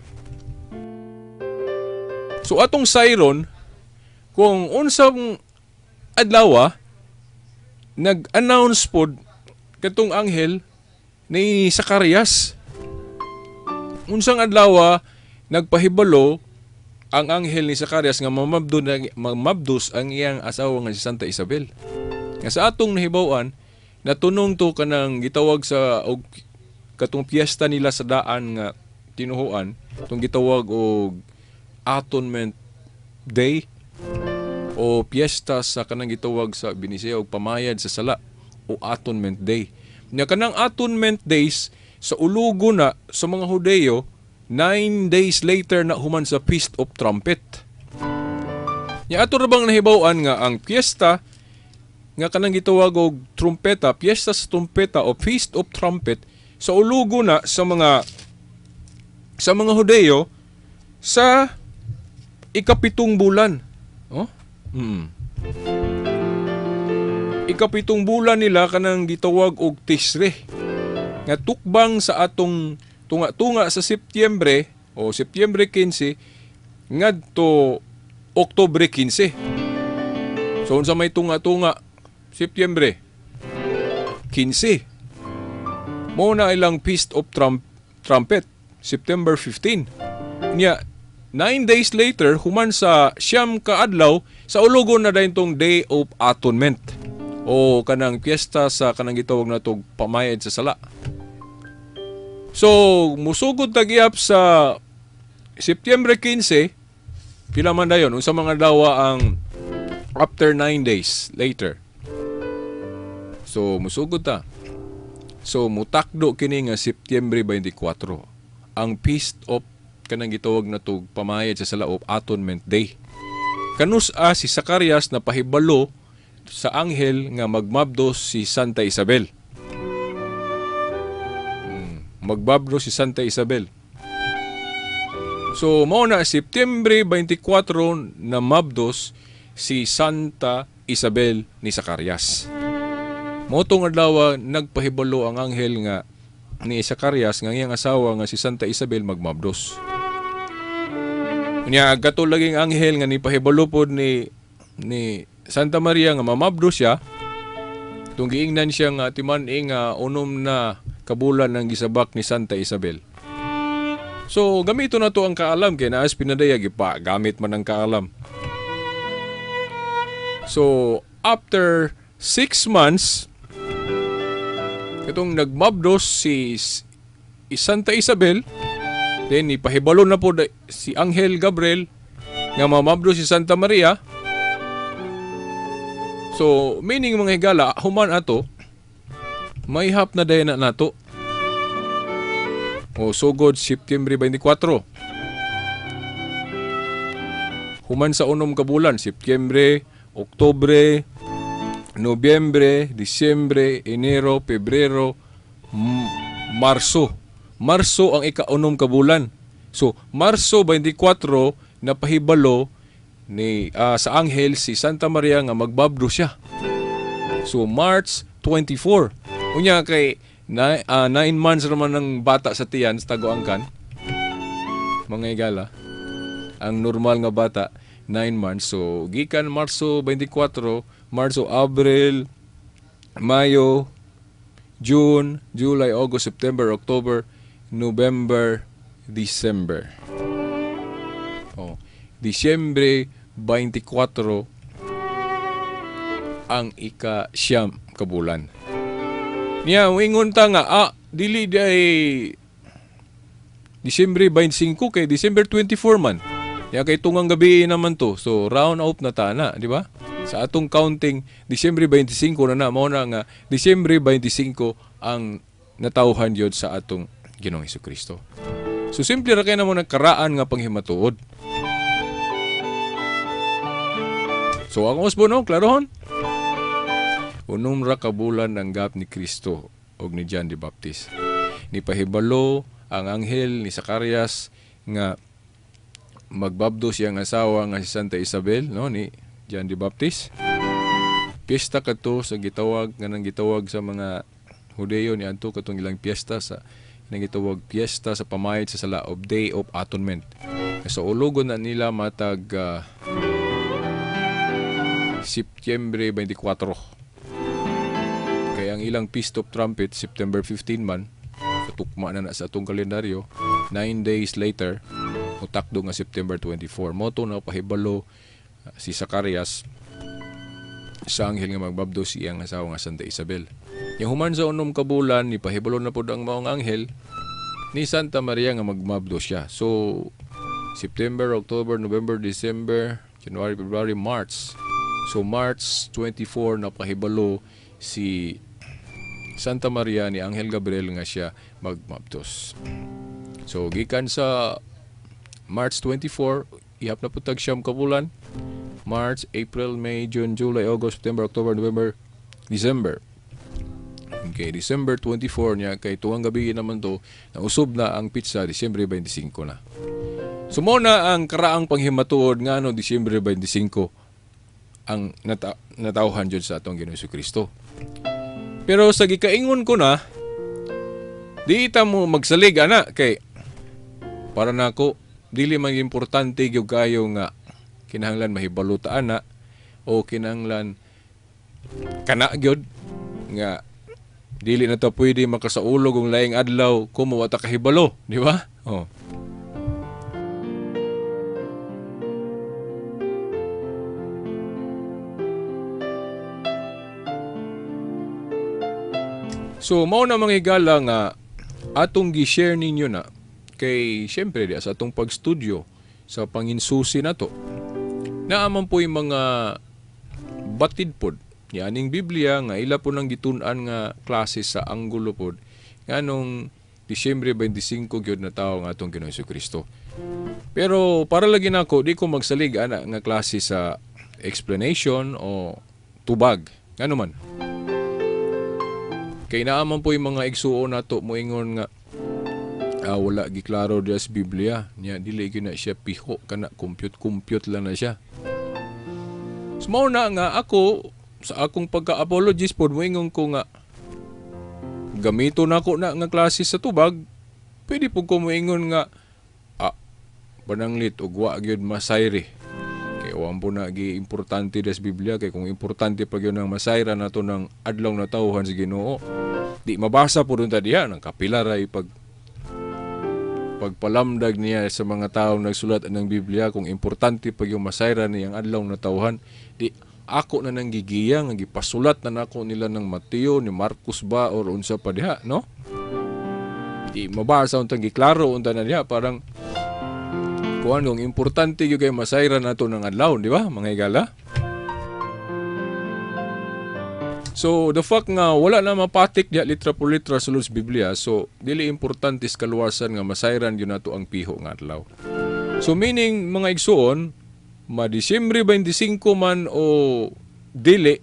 So atong sayron, kung unsang adlaw nag-announce pod katong anghel ni Zacarias. Unsang adlaw nagpahibalo ang anghel ni Zacarias nga mamabdos ang iyang asawa nga si Santa Isabel. Nga sa atong nahibawan, natunong to kanang gitawag sa katong piyesta nila sa daan nga tinuhuan, itong gitawag og Atonement Day o piyesta sa kanang gitawag sa Binisaya og pamayad sa sala o Atonement Day. Nga kanang Atonement Days sa ulugo na sa mga Hudeo, 9 days later na human sa Feast of Trumpet. Nya ato ra bang nahibaw-an nga ang piyesta nga kanang gitawag og trumpeta, piyesta sa trumpeta o Feast of Trumpet sa ulugo na sa mga Hudeo sa ikapitong bulan. Ikapitong bulan nila kanang gitawag og Tishrei. Nga tukbang sa atong tunga-tunga sa Setyembre o Setyembre 15 ngadto Oktubre 15. So unsa may tunga-tunga Setyembre 15. Mo na ilang Feast of Trumpet September 15. Nya 9 days later, human sa siyam ka adlaw, sa ulogon na dayon tong Day of Atonement o kanang piyesta sa kanang gitawag na tong pamayad sa sala. So, musugod tagiyap sa September 15, pila man dayon, unsa mga dawa ang after 9 days later. So, musugod ta. So, mutakdo kini nga September 24, ang Feast of kanang gitawag na tog pamayad sa sala of Atonement Day. Kanus-a si Zacarias na pahibalo sa anghel nga magmabdo si Santa Isabel. Magbabdo si Santa Isabel. So, mao na September 24 na mabdos si Santa Isabel ni Zacarias. Motong adlaw nagpahibalo ang anghel nga ni Zacarias nga iyang asawa nga si Santa Isabel magmabdos. Nya katulaging anghel nga ni pahibalo pod ni Santa Maria nga mamabdos siya. Tung giingnan siya nga timan-ing unom na kabulan ng gisabak ni Santa Isabel. So gamito na to ang kaalam kay naas pinadaya gipa gamit man ang kaalam. So after 6 months katong nagmabdos si Santa Isabel, then ipahibalo na po si Anghel Gabriel nga mamabdos si Santa Maria. So meaning mga higala human ato may hap na dayon na nato. O sugod September 24. Human sa unom ka bulan, September, Oktubre, Nobyembre, Disyembre, Enero, Pebrero, Marso. Marso ang ika-unom ka bulan. So, Marso 24 na pahibalo ni sa anghel si Santa Maria nga magbabdo siya. So, March 24. Unya kay 9 months naman ng bata sa tiyan sa taguangkan. Mga igala. Ang normal nga bata 9 months. So, gikan Marso 24, Marso, Abril, Mayo, June, July, August, September, October, November, December. Disyembre 24 ang ika-siyam ka bulan. Niya, wingon ta nga, dili day Disyembre 25 kay December 24 man. Ya kay tungang gabi naman to. So round out na tana, di ba? Sa atong counting Disyembre 25 na mao na nga Disyembre 25 ang natawhan yun sa atong Ginoong Hesukristo. So simple ra kay na mo nagkaraan nga panghimatuod. So ang usbono, klarohon? Unom ra ka bulan ang gap ni Kristo og ni John the Baptist. Ni pahibalo ang anghel ni Zacarias nga magbabdo siyang asawa nga si Santa Isabel, no, ni John the Baptist. Piyesta kato sa gitawag nga nang gitawag sa mga Hudeo ni adto katong ilang piyesta sa nang gitawag piyesta sa pamayad sa sala of Day of Atonement. So ulogon na nila matag September 24. Kaya ang ilang Feast of Trumpet September 15 man. So tukma na sa atong kalendaryo. 9 days later utakdo nga September 24. Moto na pahibalo si Zacarias sa anghel nga magbabdo siyang asawa nga Santa Isabel. Yung human sa unom ka bulan, ni pahibalo na po ang maong anghel ni Santa Maria nga magmabdo siya. So September, October, November, December, January, February, March. So March 24 na pahibalo si Santa Maria ni Anghel Gabriel nga siya magmabdos. So gikan sa March 24, ihap na putag siyam ka bulan. March, April, May, June, July, August, September, October, November, December. Okay, December 24 niya, kay tuwang gabi naman to, nausob na ang pizza, December 25 na. So muna ang karaang panghimatuod nga no, December 25 ang natauhan dyan sa atong Ginoong Hesukristo. Pero sa gikaingon ko na, di ita mo magsalig, ana, kay para na ako, dili man importante gyud kayo nga kinahanglan mahibaluta ana o kinahanglan kana gyud nga dili na ta pwede makasaulog og laing adlaw kung mawata kahibalo, di ba? So mao na mga higala nga atong gi-share ninyo na kay syempre di sa atong pagstudyo sa panginsusi nato. Naaman po yung mga batid pod yaning Biblia nga ila po nang gitun-an nga klase sa anggulo pod nganong Disyembre 25 gyud na tawo nga atong Ginoong Kristo. Pero para lagi nako di ko magsalig ana nga klase sa explanation o tubag. Ngano man? Kay naaman po yung mga igsuon nato moingon nga wala giklaro di sa Biblia. Nya dili gyud na siya piho kana compute lang na siya. Sumaw na nga ako sa akong pagka-apologist pod moingon ko nga gamito na ako na nga klase sa tubag. Pwede po ko moingon nga pananglit og wa gyud masayri. Kay wa po na gi importante des Biblia kay kung importante pa gyud nang masayra nato ng adlaw na tawhan sa Ginoo. Di mabasa po dun diha nang kapila ra pagpalamdag niya sa mga taong nagsulat ng Biblia kung importante pa yung masayra niyang adlaw na tawhan. Di ako na nang gigiya nga gipasulat na nako nila ng Mateo ni Marcos ba or unsa pa diha, no? Di mabasa untang giklaro unta na diha parang kuan kung importante gyud kay masayra nato ng adlaw, di ba? Mga higala. So the fact nga wala na mapatik diha litra por litra sulod sa Biblia, so dili importante sa kaluwasan nga masayran gyud nato ang piho nga adlaw. So meaning mga igsuon Disyembre 25 man o dili,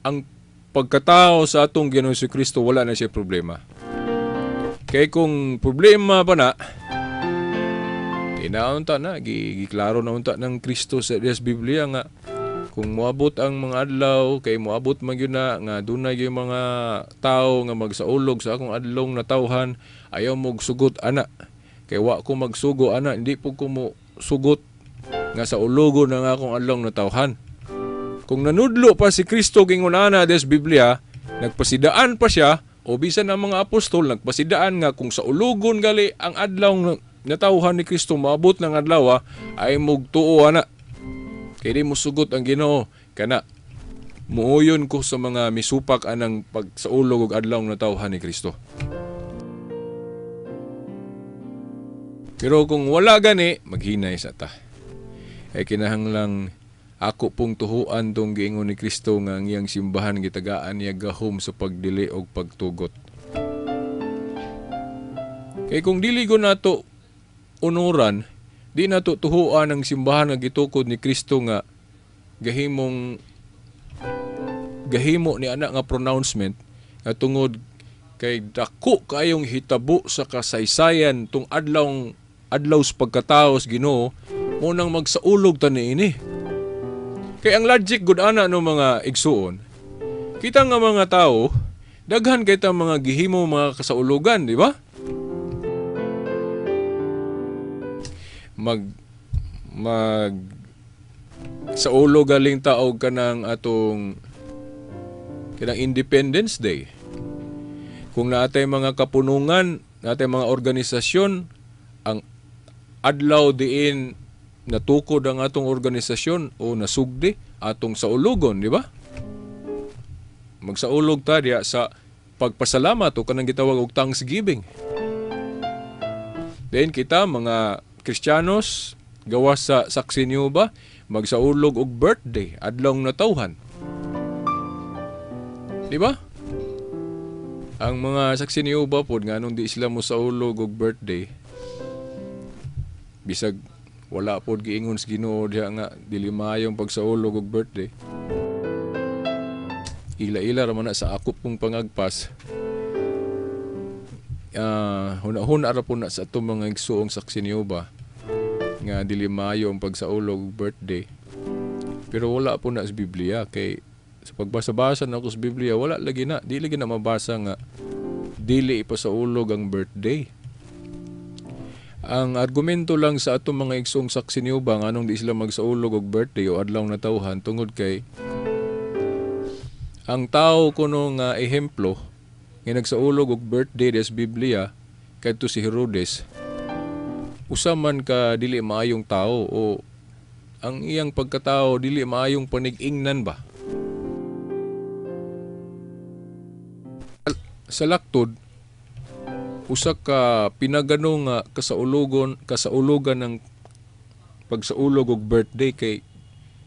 ang pagkatao sa atong Ginoong Kristo wala na siya problema. Kaya kung problema pa na, tinaunta na, giklaro na unta ng Kristo sa Biblia nga, kung moabot ang mga adlaw, kay moabot man yun na, nga dunay yung mga tao nga magsaulog sa akong adlaw na tawhan, ayaw mong sugot ana. Kay wa ko magsugo ana, hindi po ko mo sugot nga sa ulogo ng akong adlaw na tawhan. Kung nanudlo pa si Kristo gingon ana des Biblia, nagpasidaan pa siya o bisan ang mga apostol nagpasidaan nga kung sa ulogon gali ang adlaw na tawhan ni Kristo maabot ng adlaw ay mugtuo ana. Kay di mo sugot ang Ginoo kana muuyon ko sa mga misupak anang pagsaulog og adlaw na tawhan ni Kristo. Pero kung wala gani, maghinay sa ta. Ay kinahanglang ako pong tuhuan tong giingon ni Kristo nga ang iyang simbahan gitagaan niya gahom sa pagdili og pagtugot. Kay kung dili ko nato unuran, di nato tuhuan ang simbahan nga gitukod ni Kristo nga gahimo ni ana nga pronouncement nga tungod kay dako kayong hitabo sa kasaysayan tung adlaw sa pagkataos Ginoo mo nang magsaulog ta niini. Kay ang logic gud ana no mga igsuon. Kita nga mga tao daghan kay ta mga gihimo mga kasaulugan, di ba? Mag saulog galing taog kanang atong Independence Day. Kung naatay mga kapunungan, naatay mga organisasyon, ang adlaw diin natukod ang atong organisasyon o nasugdi atong saulugon, di ba? Magsaulog ta diya sa pagpasalamat o kanang gitawag og thanksgiving. Then kita mga Kristiyanos gawas sa Saksi Nueva magsaulog og birthday adlaw na tawhan. Di ba? Ang mga Saksi Nueva pod nganong di sila mo saulog og birthday bisag wala pod giingon sa Ginoo diha nga dili maayong pagsaulog og birthday. Ila-ila ra man na sa akop pong pangagpas. Huna-huna ra po na sa atong mga igsuong Saksi Nueva nga dili maayo ang pagsaulog og birthday. Pero wala po na sa Biblia kay sa pagbasa-basa na ako sa Biblia wala lagi na, di lagi na mabasa nga dili ipasaulog ang birthday. Ang argumento lang sa atong mga igsoong Saksi Nueva nga anong di sila magsaulog og birthday o adlaw na tawhan tungod kay ang tao kuno nga ehemplo nga nagsaulog og birthday des Biblia kadto si Herodes usa man ka dili maayong tao o ang iyang pagkatao dili maayong panig-ingnan ba. sa laktod usa ka pinagano nga kasaulugan ng pagsaulog og birthday kay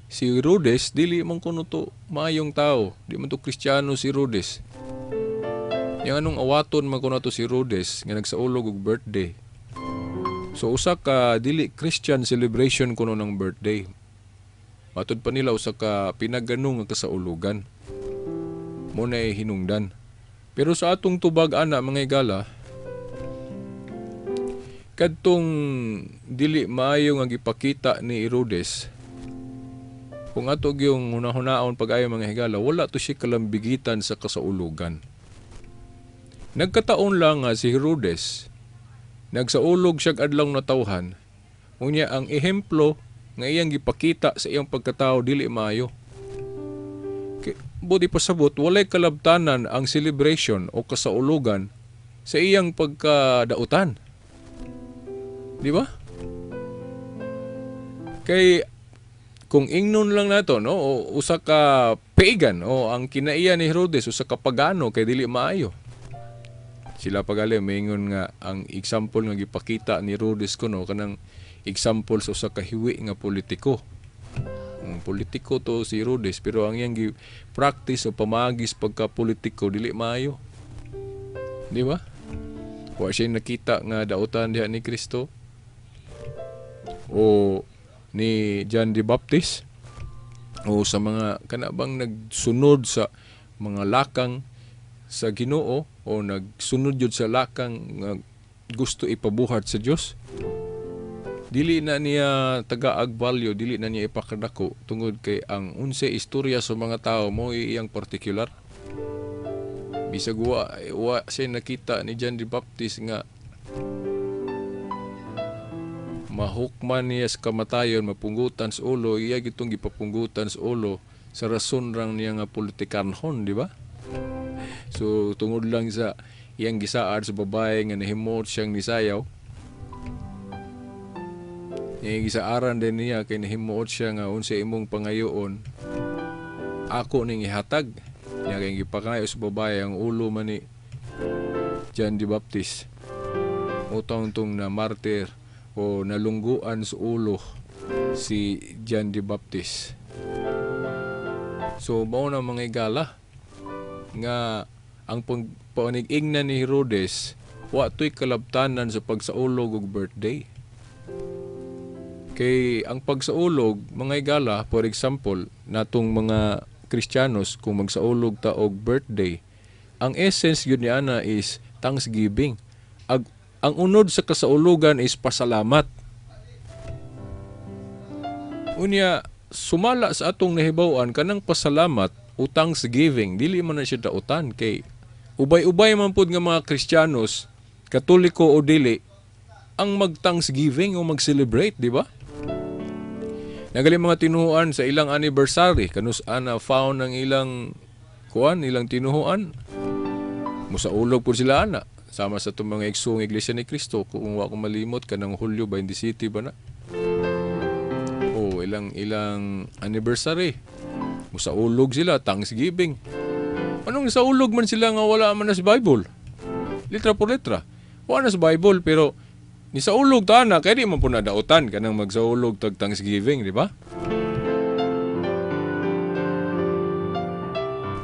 si Herodes dili man kuno to maayong tao, di man to Kristiyano si Herodes. Yang anong awaton man kuno to si Herodes nga nagsaulog og birthday. So usa ka dili Christian celebration kuno ng birthday. Matod pa nila usa ka pinagano nga kasaulugan. Mo na hinungdan. Pero sa atong tubag ana mga higala, kadtong dili maayo nga gipakita ni Herodes, kung atog yung hunahunaon pag-ayo mga higala, wala to siya kalambigitan sa kasaulugan. Nagkataon lang nga si Herodes, nagsaulog siyag adlong natawhan, unya ang ehemplo nga iyang gipakita sa iyang pagkatao dili maayo. Buti pasabot, walay kalabtanan ang celebration o kasaulugan sa iyang pagkadautan. Di ba? Kay kung ingnon lang nato, no, o usa ka pagan o ang kinaiya ni Herodes usa ka pagano kay dili maayo. Sila pagali maingon nga ang example nga gipakita ni Herodes kuno kanang example sa usa ka hiwi nga politiko. Politiko to si Herodes pero ang iyang practice o pamagis pagka politiko dili maayo. Di ba? Wa siya nakita nga dautan diha ni Kristo o ni John the Baptist o sa mga kanabang nagsunod sa mga lakang sa Ginoo o nagsunod yun sa lakang gusto ipabuhat sa Dios. Dili na niya taga-ag value, dili na niya ipakadako tungod kay ang unsa istorya sa mga tao mo iyang particular. Bisag wa siya nakita ni John the Baptist nga mahukman niya sa kamatayon, mapunggutan sa ulo, iya gitong gipapunggutan sa ulo sa rason rang niya nga politikanhon, di ba? So tungod lang sa iyang gisaad sa babae nga nahimot siyang nisayaw. Iyang gisaaran din niya kay nahimuot siya nga unsa imong pangayoon, ako ning ihatag. Niya kay gipakayo sa babae ang ulo man ni John the Baptist. Utang tong na martir o nalungguan sa ulo si John the Baptist. So mao na mga igala nga ang panig-ingnan ni Herodes wa to'y kalabtanan sa pagsaulog og birthday. Kay ang pagsaulog mga igala, for example, natong mga Kristiyanos kung magsaulog ta og birthday, ang essence yun niya na is thanksgiving. Ang unod sa kasaulugan is pasalamat. Unya, sumala sa atong nahibawan kanang pasalamat o thanksgiving, dili man na siya dautan kay ubay-ubay man pud nga mga Kristiyanos, Katoliko o dili, ang mag-thanksgiving o mag-celebrate, di ba? Nagali mga tinuhuan sa ilang anniversary, kanus ana found ang ilang ilang tinuhuan. Musaulog po sila ana. Sama sa itong mga igsong Iglesia ni Cristo, kung wa ko malimot kanang Hulyo 27 ba na? O ilang anniversary. Musaulog sila, thanksgiving. Anong saulog man sila nga wala man na sa Bible? Litra por litra. Wala na sa Bible pero ni saulog ta na kaya di man po nadautan kanang magsaulog tag Thanksgiving, di ba?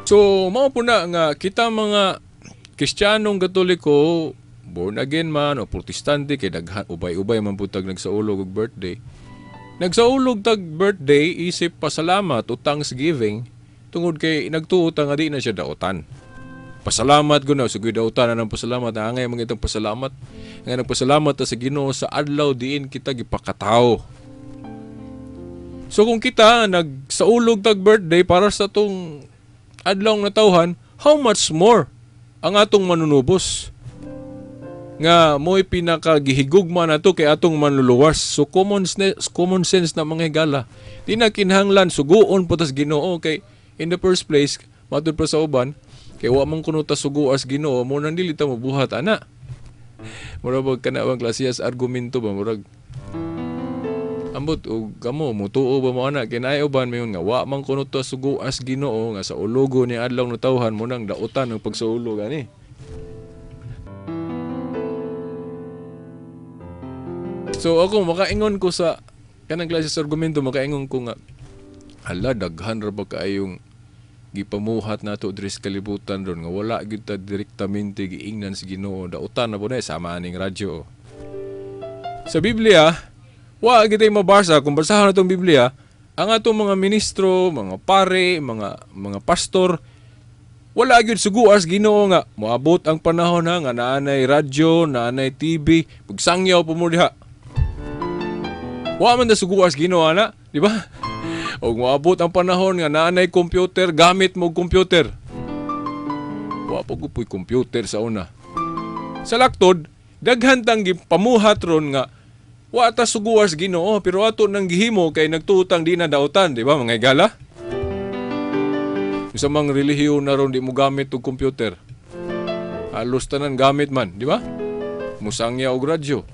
So, mao po na nga kita mga Kristiyanong Katoliko, born again man o Protestante kay daghan ubay-ubay man po tag nagsaulog og birthday. Nagsaulog tag birthday isip pasalamat o Thanksgiving tungod kay nagtuo ta nga di na siya dautan. Pasalamat ko na, sugoy dautan na ng pasalamat. Angay mga itong pasalamat. Nga nagpasalamat ta sa Ginoo sa adlaw diin kita gipakatao. So kung kita nagsaulog tag birthday para sa tong adlaw na tawhan, how much more ang atong manunubos? Nga mo'y pinakagihigugma na to kay atong manluluwas. So common sense na mga higala. Di na kinahanglan suguon po tas Ginoo kay in the first place, matud pa sa uban, kay wa man kuno ta sugo as Ginoo mo nang dili ta mabuhat ana. Murag kana bang klasiyas argumento ba murag ambot og kamo mutuo ba mo ana kay naay uban mayon nga wa man kuno ta sugo as Ginoo nga sa ulogo ni adlaw no tawhan mo nang dautan ng pagsaulog ani. So ako makaingon ko sa kanang klase sa argumento, makaingon ko nga hala daghan ra ba kaayong gipamuhat nato diri sa kalibutan ron nga wala gyud ta direktamente giingnan sa Ginoo, dautan na po na sama ning radyo. Sa Biblia, wa gyud tay mabasa kung basahon natong Biblia, ang atong mga ministro, mga pare, mga pastor, wala gyud suguas Ginoo nga moabot ang panahon nga naanay radyo, naanay TV, pagsangyaw po mo diha. Wa man da suguas Ginoo ana, di ba? O moabot ang panahon nga naanay computer, gamit mo computer. Wa pa gupoy computer sa una. Sa laktod, daghan tang gipamuhat ron nga wa ta suguas Ginoo, pero ato nang gihimo kay nagtuutang di na dautan, di ba mga igala? Sa mga relihiyon na ron di mo gamit og computer. Halos tanan gamit man, di ba? Musangya og radyo.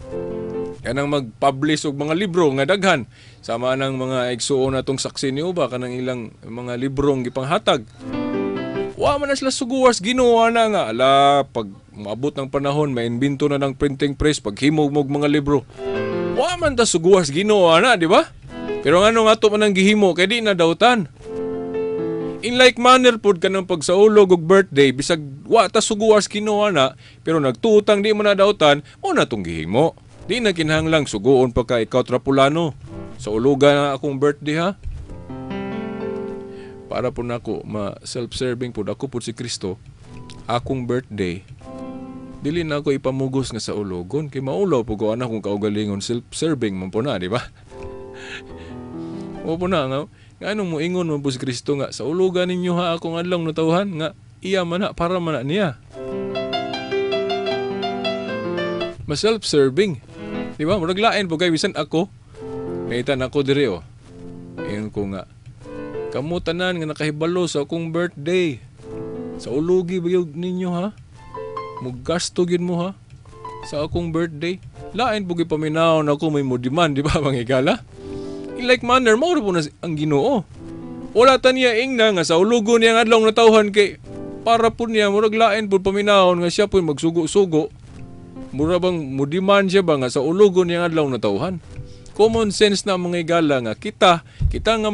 Kanang mag-publish og mga libro nga daghan. Sama ng mga igsuon natong saksi ni Uba kanang ilang mga librong gipanghatag. Wa man na sila suguwas Ginoo na nga ala pag maabot ng panahon mainbento na ng printing press paghimog mog mga libro. Wa man ta suguwas Ginoo na, di ba? Pero ngano nga to man ang gihimo kay di na dautan. In like manner pod kanang pagsaulog og birthday bisag wa ta suguwas Ginoo na pero nagtuutang di man na dautan mo na tong gihimo. Di na kinahanglang suguon pa ka ikaw trapulano. Sa ulugan na akong birthday ha. Para po na ako ma-self-serving po. Ako po si Kristo. Akong birthday. Dili na ako ipamugos nga sa ulogon. Kay maulaw po ko anak kung kaugalingon. Self-serving man po na, di ba? O po na nga. Nga anong mo ingon mo po si Kristo nga. Sa ulugan ninyo ha akong adlang natawhan. Nga iya man na para man na niya. Ma-self-serving. Di ba? Muraglain po kay bisan ako. Naitan ako diri o. Ayun ko nga. Kamu tanan nga nakahibalo sa akong birthday. Sa ulugi ba yun ninyo ha? Mugasto gin mo ha? Sa akong birthday. Lain po paminaw na ako may mudiman. Di ba mga igala? In like manner, mauro po na ang Ginoo. Wala ta niya ingna nga sa ulugo niya nga adlaw natawhan kay para po niya muraglain po paminahon nga siya po magsugo-sugo. Mura bang mudiman siya ba nga sa ulugon niyang adlaw na tauhan? Common sense na mga igala nga kita nga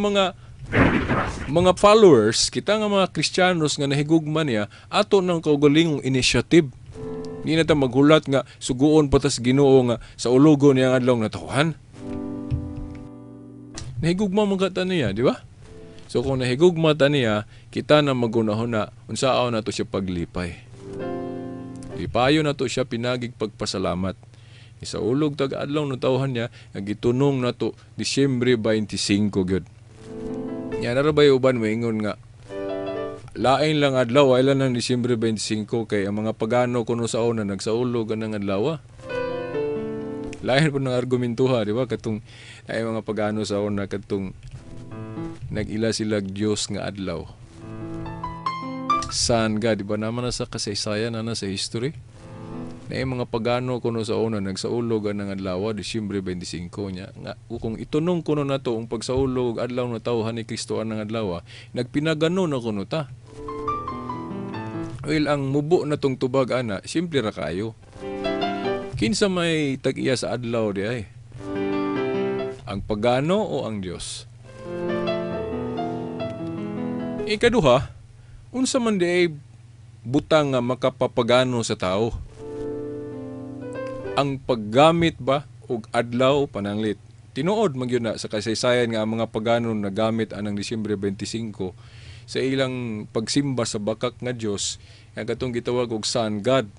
mga followers, kita nga mga Kristiyanos nga nahigugman niya ato ng kaugalingong initiative. Di na ta maghulat nga suguon patas Ginoo nga sa ulugon niyang adlaw na tauhan. Nahigugma mga ta niya, di ba? So kung nahigugma ta niya, kita na magunahon na unsaaw na to siya paglipay. Ipayo na to siya pinagig pagpasalamat. Sa ulog taga-adlaw no tawhan niya, nagitunong na to Disyembre 25 gyud. Yan na rabay uban moingon nga lain lang adlaw ay lang ng Disyembre 25 kay ang mga pagano kuno sa una nagsaulog anang adlaw. Lain po ng argumentuha, di ba? Katong ay mga pagano sa una katong nag-ila sila Dios nga adlaw. Saan ga, di ba naman na sa kasaysayan na sa history? Na yung mga pagano kuno sa una nagsaulog ang adlaw Disyembre 25 niya. Nga kung itunong kuno na to ang pagsaulog adlaw na tawhan ni Kristo ang adlaw, nagpinagano na kuno ta. Well, ang mubo na tong tubag ana, simple ra kayo. Kinsa may tag-iya sa adlaw di ay? Ang pagano o ang Dios? Ikaduha, unsa man di ay butang nga makapapagano sa tao? Ang paggamit ba og adlaw pananglit? Tinuod man gyud na sa kasaysayan nga ang mga pagano nagamit anang Disyembre 25 sa ilang pagsimba sa bakak nga Dios nga katong gitawag og Sun God.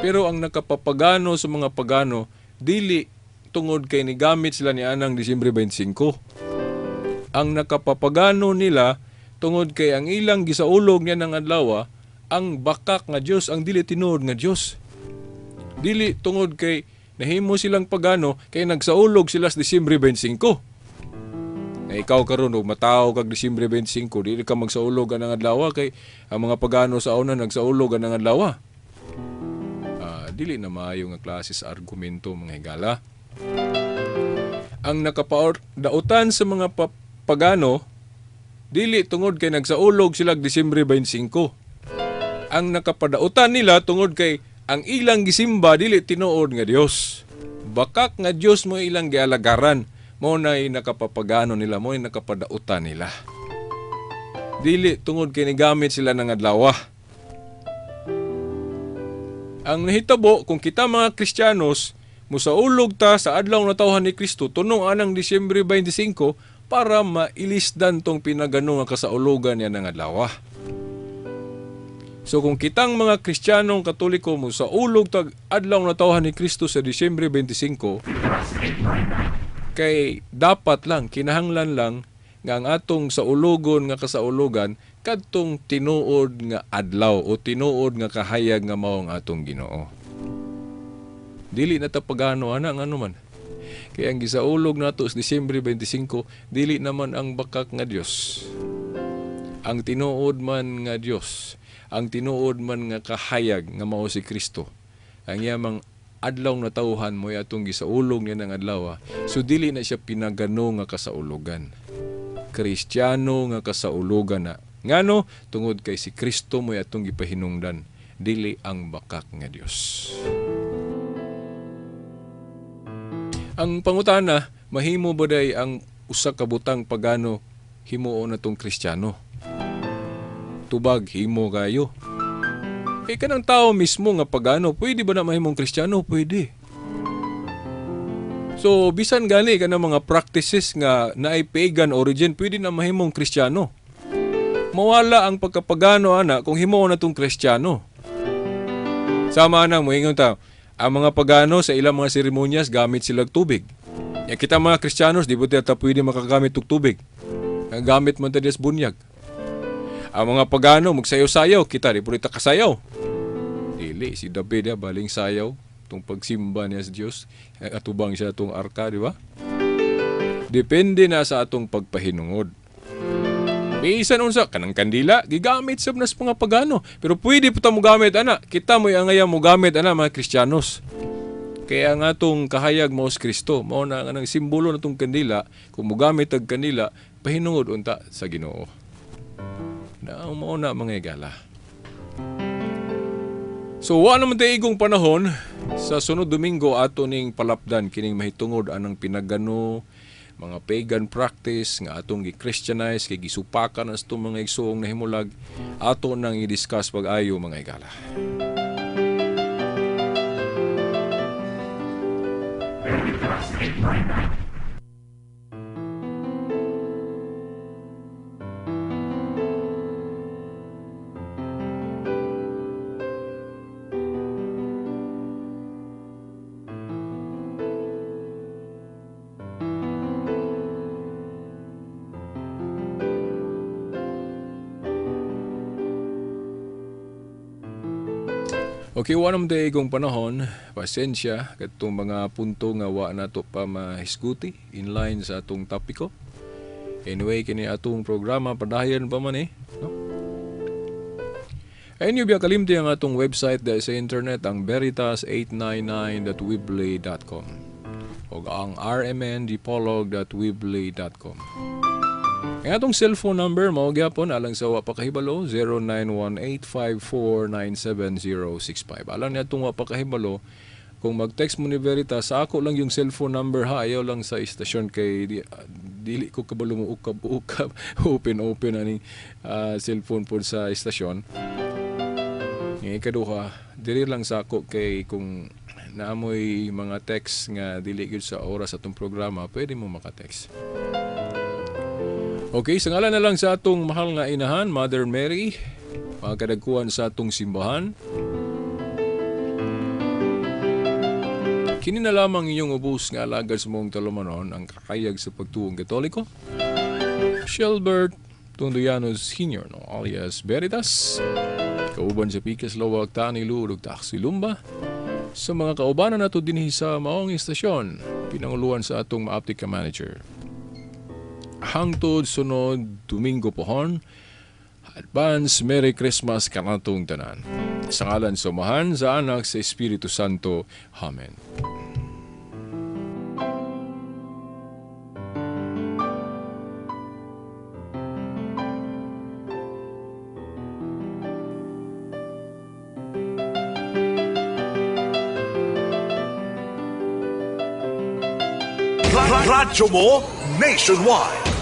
Pero ang nakapapagano sa mga pagano dili tungod kay nigamit sila ni anang Disyembre 25. Ang nakapapagano nila tungod kay ang ilang gisaulog niya ng adlaw ang bakak nga Dios, ang dili tinuod nga Dios. Dili tungod kay nahimo silang pagano kay nagsaulog sila sa Disyembre 25. Na ikaw karon og mataw kag Disyembre 25, dili ka magsaulog ang adlaw kay ang mga pagano sa una nagsaulog ang adlaw. Dili na maayo nga klase sa argumento mga higala. Ang nakapaudautan sa mga pagano dili tungod kay nagsaulog sila Disyembre 25. Ang nakapadautan nila tungod kay ang ilang gisimba dili tinuod nga Dios. bakak nga Dios mo ilang gialagaran, mo na'y nakapapagano nila, mo nakapadautan nila. Dili tungod kay nigamit sila ng adlaw. Ang nahitabo kung kita mga Kristiyanos musaulog ta sa adlaw na tawhan ni Kristo tunong anang Disyembre 25 para mailisdan tong pinagano nga kasaulugan niya ng adlaw. So kung kitang mga Kristiyanong Katoliko musaulog tag adlaw na tawhan ni Kristo sa Disyembre 25, kay dapat lang kinahanglan lang nga ang atong saulugon nga kasaulugan kadtong tinuod nga adlaw o tinuod nga kahayag nga mao ang atong Ginoo. Dili na ta pagano ana nga man. Kaya ang gisaulog nato sa Disyembre 25 dili naman ang bakak nga Dios. Ang tinuod man nga Dios, ang tinuod man nga kahayag nga mao si Kristo. Ang yamang adlaw na tawhan mo atong gisaulog niya ng adlaw. So dili na siya pinagano nga kasaulugan. Kristiyano nga kasaulugan na. Ngano tungod kay si Kristo mo atong gipahinungdan, dili ang bakak nga Dios. Ang pangutana, mahimo ba day ang usa ka butang pagano himuon natong Kristiyano? Tubag himo kayo. Kay kanang tao mismo nga pagano, pwede ba na mahimong Kristiyano? Pwede. So bisan gani kanang mga practices nga naay pagan origin, pwede na mahimong Kristiyano. Mawala ang pagkapagano ana kung himuon natong Kristiyano. Sama na moingon ta, ang mga pagano sa ilang mga seremonyas gamit sila tubig. Ya kita mga Kristiyanos di ba ta pwede makagamit og tubig? Ang gamit man ta des bunyag. Ang mga pagano magsayaw-sayaw, kita di pud ta kasayaw. Dili si David baling sayaw tung pagsimba niya sa Dios, atubang siya tong arka, di ba? Depende na sa atong pagpahinungod. Bisan unsa kanang kandila gigamit sab nas mga pagano, pero pwede pa ta mo gamit ana. Kita mo angaya mo gamit ana mga Kristiyanos. Kaya ang atong kahayag mao sa Kristo, mao na ang simbolo natong kandila, kung mo gamit ang kandila, pahinungod unta sa Ginoo. Na mao na mga igala. So wa naman tayo igong panahon sa sunod Domingo ato ning palapdan kining mahitungod anang pinagano mga pagan practice nga atong gi-Christianize kay gisupakan as itong mga igsoong nahimulag ato nang i-discuss pag-ayo mga igala. Okay, wanam day kong panahon, pasensya, katong mga punto nga wa nato pa mahisguti in line sa atong topiko. Anyway, kini atong programa, padayon pa man no? Ayun yung biya kalimti ang atong website dahil sa internet, ang veritas899.weebly.com o ang rmndpolog.weebly.com. Ang atong cellphone number, maugyapon, alang sa wapakahibalo, 0918-5497065. Alang niya itong wapakahibalo, kung mag-text mo ni Veritas, sa ako lang yung cellphone number ha, ayaw lang sa istasyon kay dili ko kabalo mo ukab open aning cellphone po sa istasyon. Ngayon kaduha, dili lang sa ako kay kung naamoy mga text nga dili gyud sa oras atong programa, pwede mo maka-text. Okay, sa ngalan na lang sa atong mahal nga inahan, Mother Mary, mga kadagkuhan sa atong simbahan. Kini na lamang inyong ubos nga alagad sa mong talumanon ang kakayag sa pagtuong Katoliko. Shelbert Tunduyanos Sr., no, alias Veritas. Kauban sa Pikas Lawag Tani Lurug Taxi Lumba. Sa mga kaubanan nato dinhi sa maong istasyon, pinanguluan sa atong maaptika manager. Hangtod sunod Domingo pohon, advance Merry Christmas kanatong tanan. Sa ngalan sumahan sa anak sa Espiritu Santo. Amen. Radyo mo nationwide.